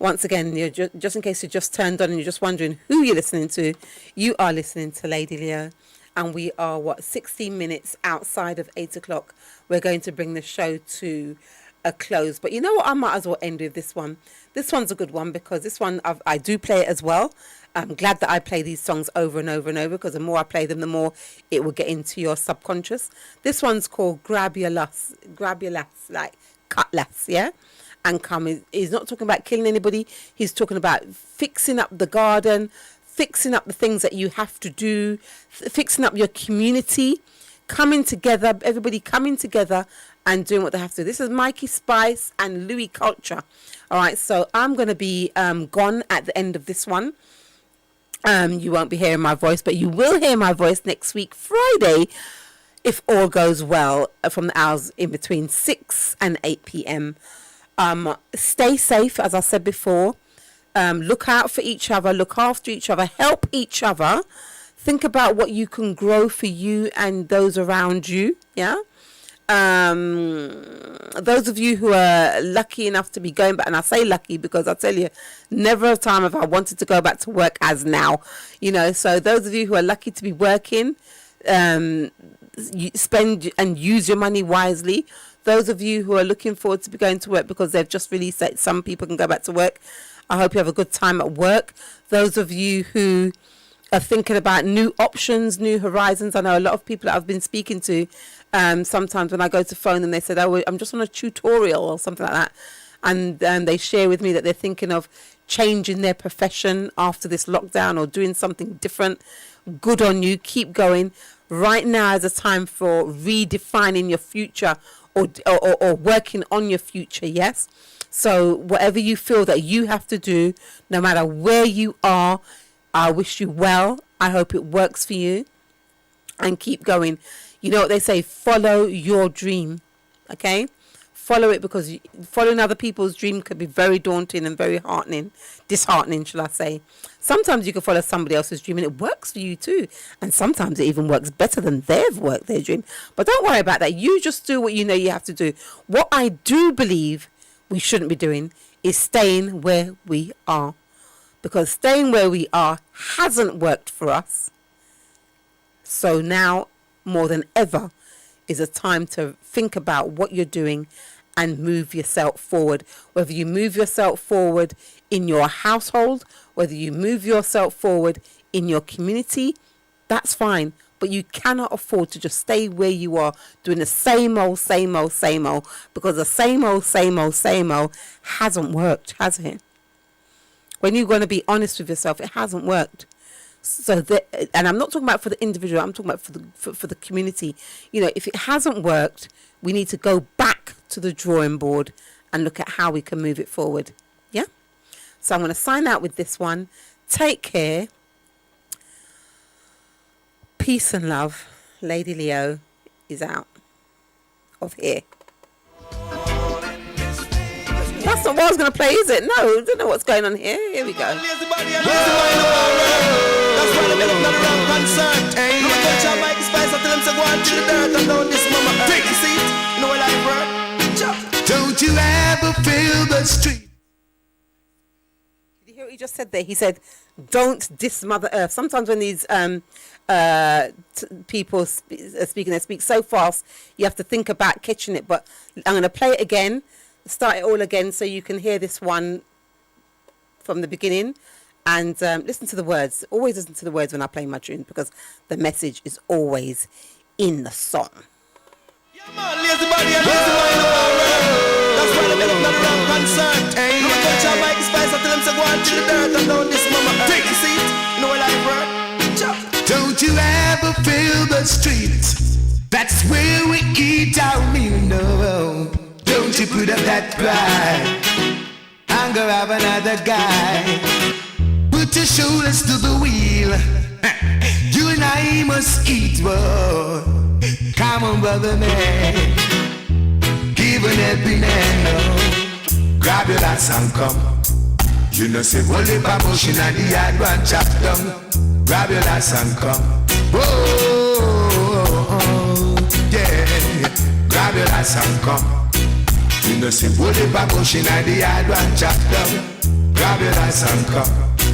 Speaker 4: Once again, just in case you just turned on and you're just wondering who you're listening to, you are listening to Lady Leo. And we are, 16 minutes outside of 8 o'clock. We're going to bring the show to a close. But you know what? I might as well end with this one. This one's a good one, because this one, I do play it as well. I'm glad that I play these songs over and over and over, because the more I play them, the more it will get into your subconscious. This one's called Grab Your Lass, like cut lass, yeah? And come. He's not talking about killing anybody. He's talking about fixing up the garden, fixing up the things that you have to do, fixing up your community. coming together, everybody coming together and doing what they have to do. This is Mikey Spice and Louis Culture. All right, so I'm going to be gone at the end of this one. You won't be hearing my voice, but you will hear my voice next week, Friday, if all goes well, from the hours in between 6 and 8 p.m. Stay safe, as I said before. Look out for each other, look after each other, help each other. Think about what you can grow for you and those around you, yeah? Those of you who are lucky enough to be going back, and I say lucky because I tell you, never a time have I wanted to go back to work as now, you know. So those of you who are lucky to be working, you spend and use your money wisely. Those of you who are looking forward to be going to work because they've just released that some people can go back to work, I hope you have a good time at work. Those of you who are thinking about new options, new horizons. I know a lot of people that I've been speaking to, sometimes when I go to phone them, they said, oh, I'm just on a tutorial or something like that. And they share with me that they're thinking of changing their profession after this lockdown or doing something different. Good on you. Keep going. Right now is a time for redefining your future or working on your future, yes? So whatever you feel that you have to do, no matter where you are, I wish you well. I hope it works for you. And keep going. You know what they say, follow your dream. Okay? Follow it, because following other people's dream could be very daunting and very disheartening, shall I say. Sometimes you can follow somebody else's dream and it works for you too. And sometimes it even works better than they've worked their dream. But don't worry about that. You just do what you know you have to do. What I do believe we shouldn't be doing is staying where we are. Because staying where we are hasn't worked for us. So now, more than ever, is a time to think about what you're doing and move yourself forward. Whether you move yourself forward in your household, whether you move yourself forward in your community, that's fine. But you cannot afford to just stay where you are doing the same old, because the same old hasn't worked, has it? When you're going to be honest with yourself, it hasn't worked. So, and I'm not talking about for the individual, I'm talking about for the community. You know, if it hasn't worked, we need to go back to the drawing board and look at how we can move it forward. Yeah? So I'm going to sign out with this one. Take care. Peace and love. Lady Leo is out of here. That's not what I was going to play, is it? No, I don't know what's going on here. Here we go.
Speaker 6: That's why the milk not around concern. Look at John Mikey Spice, I tell him to go on to the dirt and down this mama. Take a seat, you know what I work? Don't you ever feel the street?
Speaker 4: Did you hear what he just said there? He said, don't diss Mother Earth. Sometimes when these people speaking, they speak so fast, you have to think about catching it. But I'm going to play it again, start it all again so you can hear this one from the beginning. And listen to the words. Always listen to the words when I play my tune, because the message is always in the song.
Speaker 6: Lazy body and lazy mind of our world. That's why the milk not around concern. Look at John Mikey Spice, I tell him to go on to the dirt and down this mama. Take a seat, you know what I work? Don't you ever feel the streets? That's where we eat our meal, no. Don't you put up that pride and go have another guy. Put your shoulders to the wheel. You and I must eat, whoa. Come on, brother man. Give an helping hand, no. Grab your lads and come. You know say, hold the babush in the yard, one chop down. Grab your lads and come. Whoa, yeah. Grab your lads and come. You know say, hold the babush in the yard, one chop down. Grab your lads and come.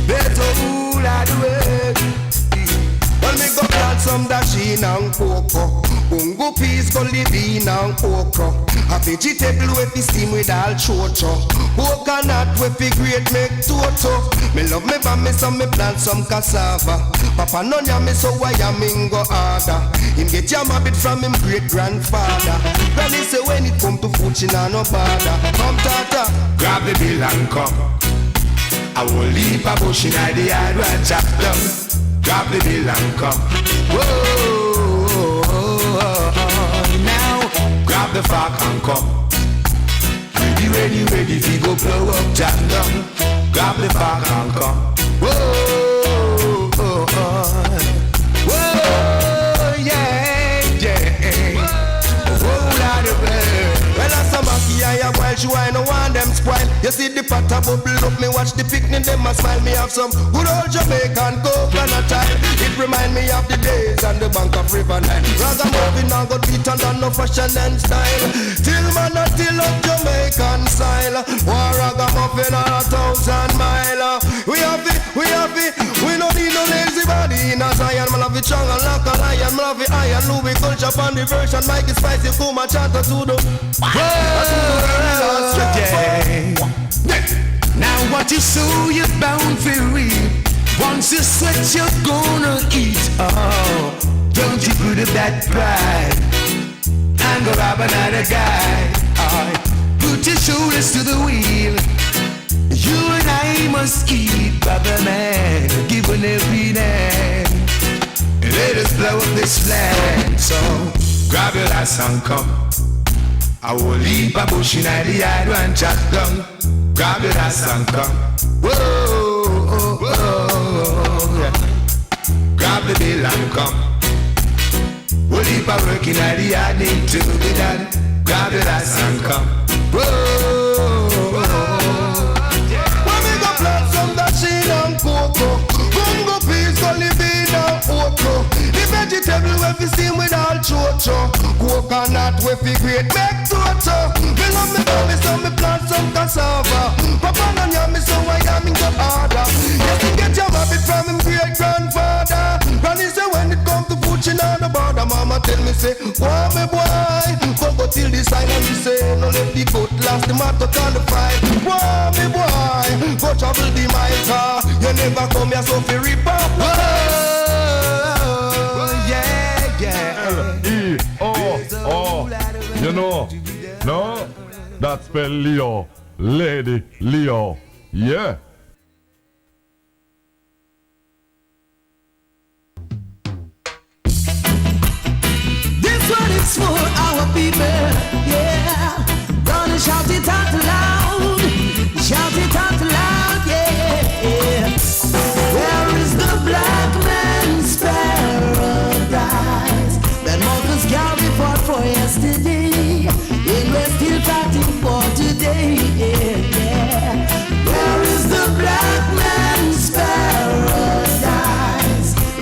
Speaker 6: Better rule out the way. Well, me go plant some dasheen and cocoa. Bungo peas, gully bean and okra. A vegetable with the steam with all chocho. Coconut with the great make toto. Me love me bammy so me plant some cassava. Papa no ya me so why ya mingo harder. Him get jam a bit from him great grandfather. Granny say when it come to food she nah no bother. Come tata, grab the bill and come. I will leave a bush in the yard and chop down. Grab the bill and come. Whoa. you, I no want them spoil. You see the pot a bubble up, me watch the picnic, them a smile. Me have some good old Jamaican coconut oil. It remind me of the days on the bank of River Nile. Ragamuffin now got beat and no fashion and style. Till man a till up Jamaican style. War ragamuffin on 1,000 mile. We have it, we no need no lazy body in a Zion. Man have it strong and like a lion. Man have it iron, Louis culture on the version. Mike is spicy, Kuma chanta to the
Speaker 17: Now what you sow, you're bound for reap. Once you sweat, you're gonna eat. Oh, don't you put up that pride and go rob another guy. Oh, put your shoulders to the wheel. You and I must keep brother man, give an every hand. Let us blow up this flag. So grab your ass and come. I will leave a bush in the yard and chat down. Grab your ass and come. Whoa, oh, oh, yeah. Grab the bill and come. We'll leave a work in the yard need to be done. Grab your ass and come. Whoa, oh, yeah.
Speaker 6: When we go plant some dasheen and cocoa, bungo peas, gully bean and okra. The vegetable we fi steam with all chocho. Coconut we fi grate make toto. Me love me baby so me plant some cassava. Papa and yummy so I am in good order. Yes to get your habit from him great grandfather. Granny say when it come to food she not the border. Mama tell me say, why me boy? Go till the sign and me say, no let the goat last the matter call the fight. Why me boy? Go travel the miles. You never come here so fi rip up.
Speaker 2: L-E-O-O. You know, no, that's spell Leo, Lady Leo, yeah.
Speaker 17: This one is for our people, yeah. Gonna shout it out loud, shout it out loud, yeah. Where is the black man's paradise that Marcus Garvey fought for yesterday? And we're still fighting for today, yeah. Where is the black man's paradise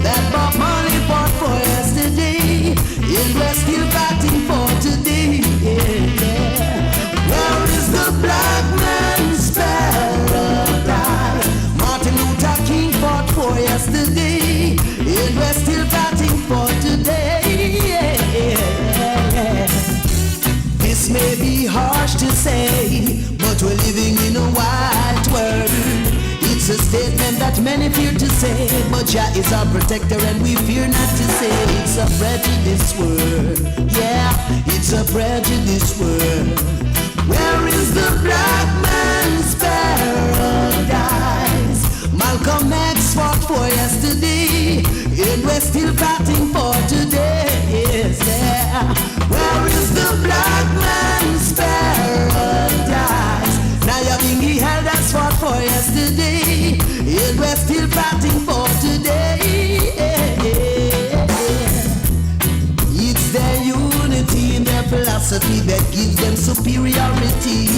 Speaker 17: that Bob Marley fought for yesterday? And we're still fighting for today, yeah. Where is the black man's paradise Martin Luther King fought for yesterday? And we're still fighting for today, yeah. This may be harsh to say, but we're living in a white world. It's a statement that many fear to say, but Jah is our protector and we fear not to say. It's a prejudice world, yeah, it's a prejudice world. Where is the black man's paradise Malcolm X fought for yesterday, and we're still fighting for today, yes, yeah. Where is the black man's paradise? Naya Bingi Elders fought for yesterday, and we're still fighting for today, yeah. It's their unity in their philosophy that gives them superiority,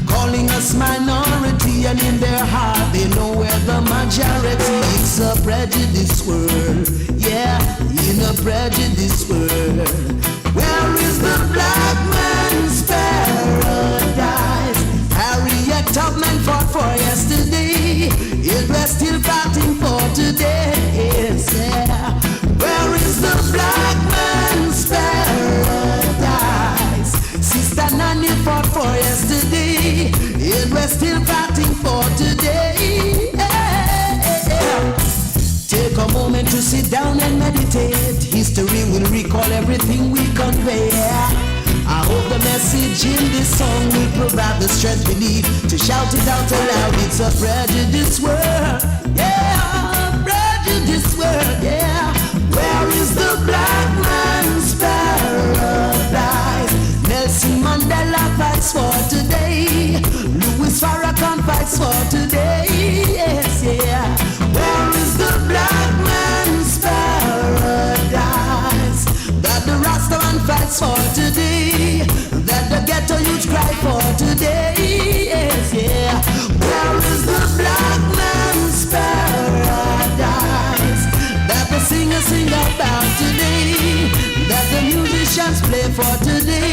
Speaker 17: calling us minority, and in their heart they know we're the majority. It's a prejudice world, yeah, in a prejudice world. Where is the black man's paradise? Harriet Tubman fought for yesterday, and we're still fighting for today, yes, yeah. Where is the black man's paradise? Sister Nanny fought for yesterday, and we're still fighting for today, yeah. Take a moment to sit down and meditate. History will recall everything we convey. I hope the message in this song will provide the strength we need to shout it out aloud. It's a prejudice world, yeah, prejudice world, yeah. Where is the black man's paradise? Nelson Mandela fights for today. Louis Farrakhan fights for today, yes, yeah. Where is the black man's paradise that the Rastaman fights for today, that the ghetto youth cry for today?
Speaker 18: play for today.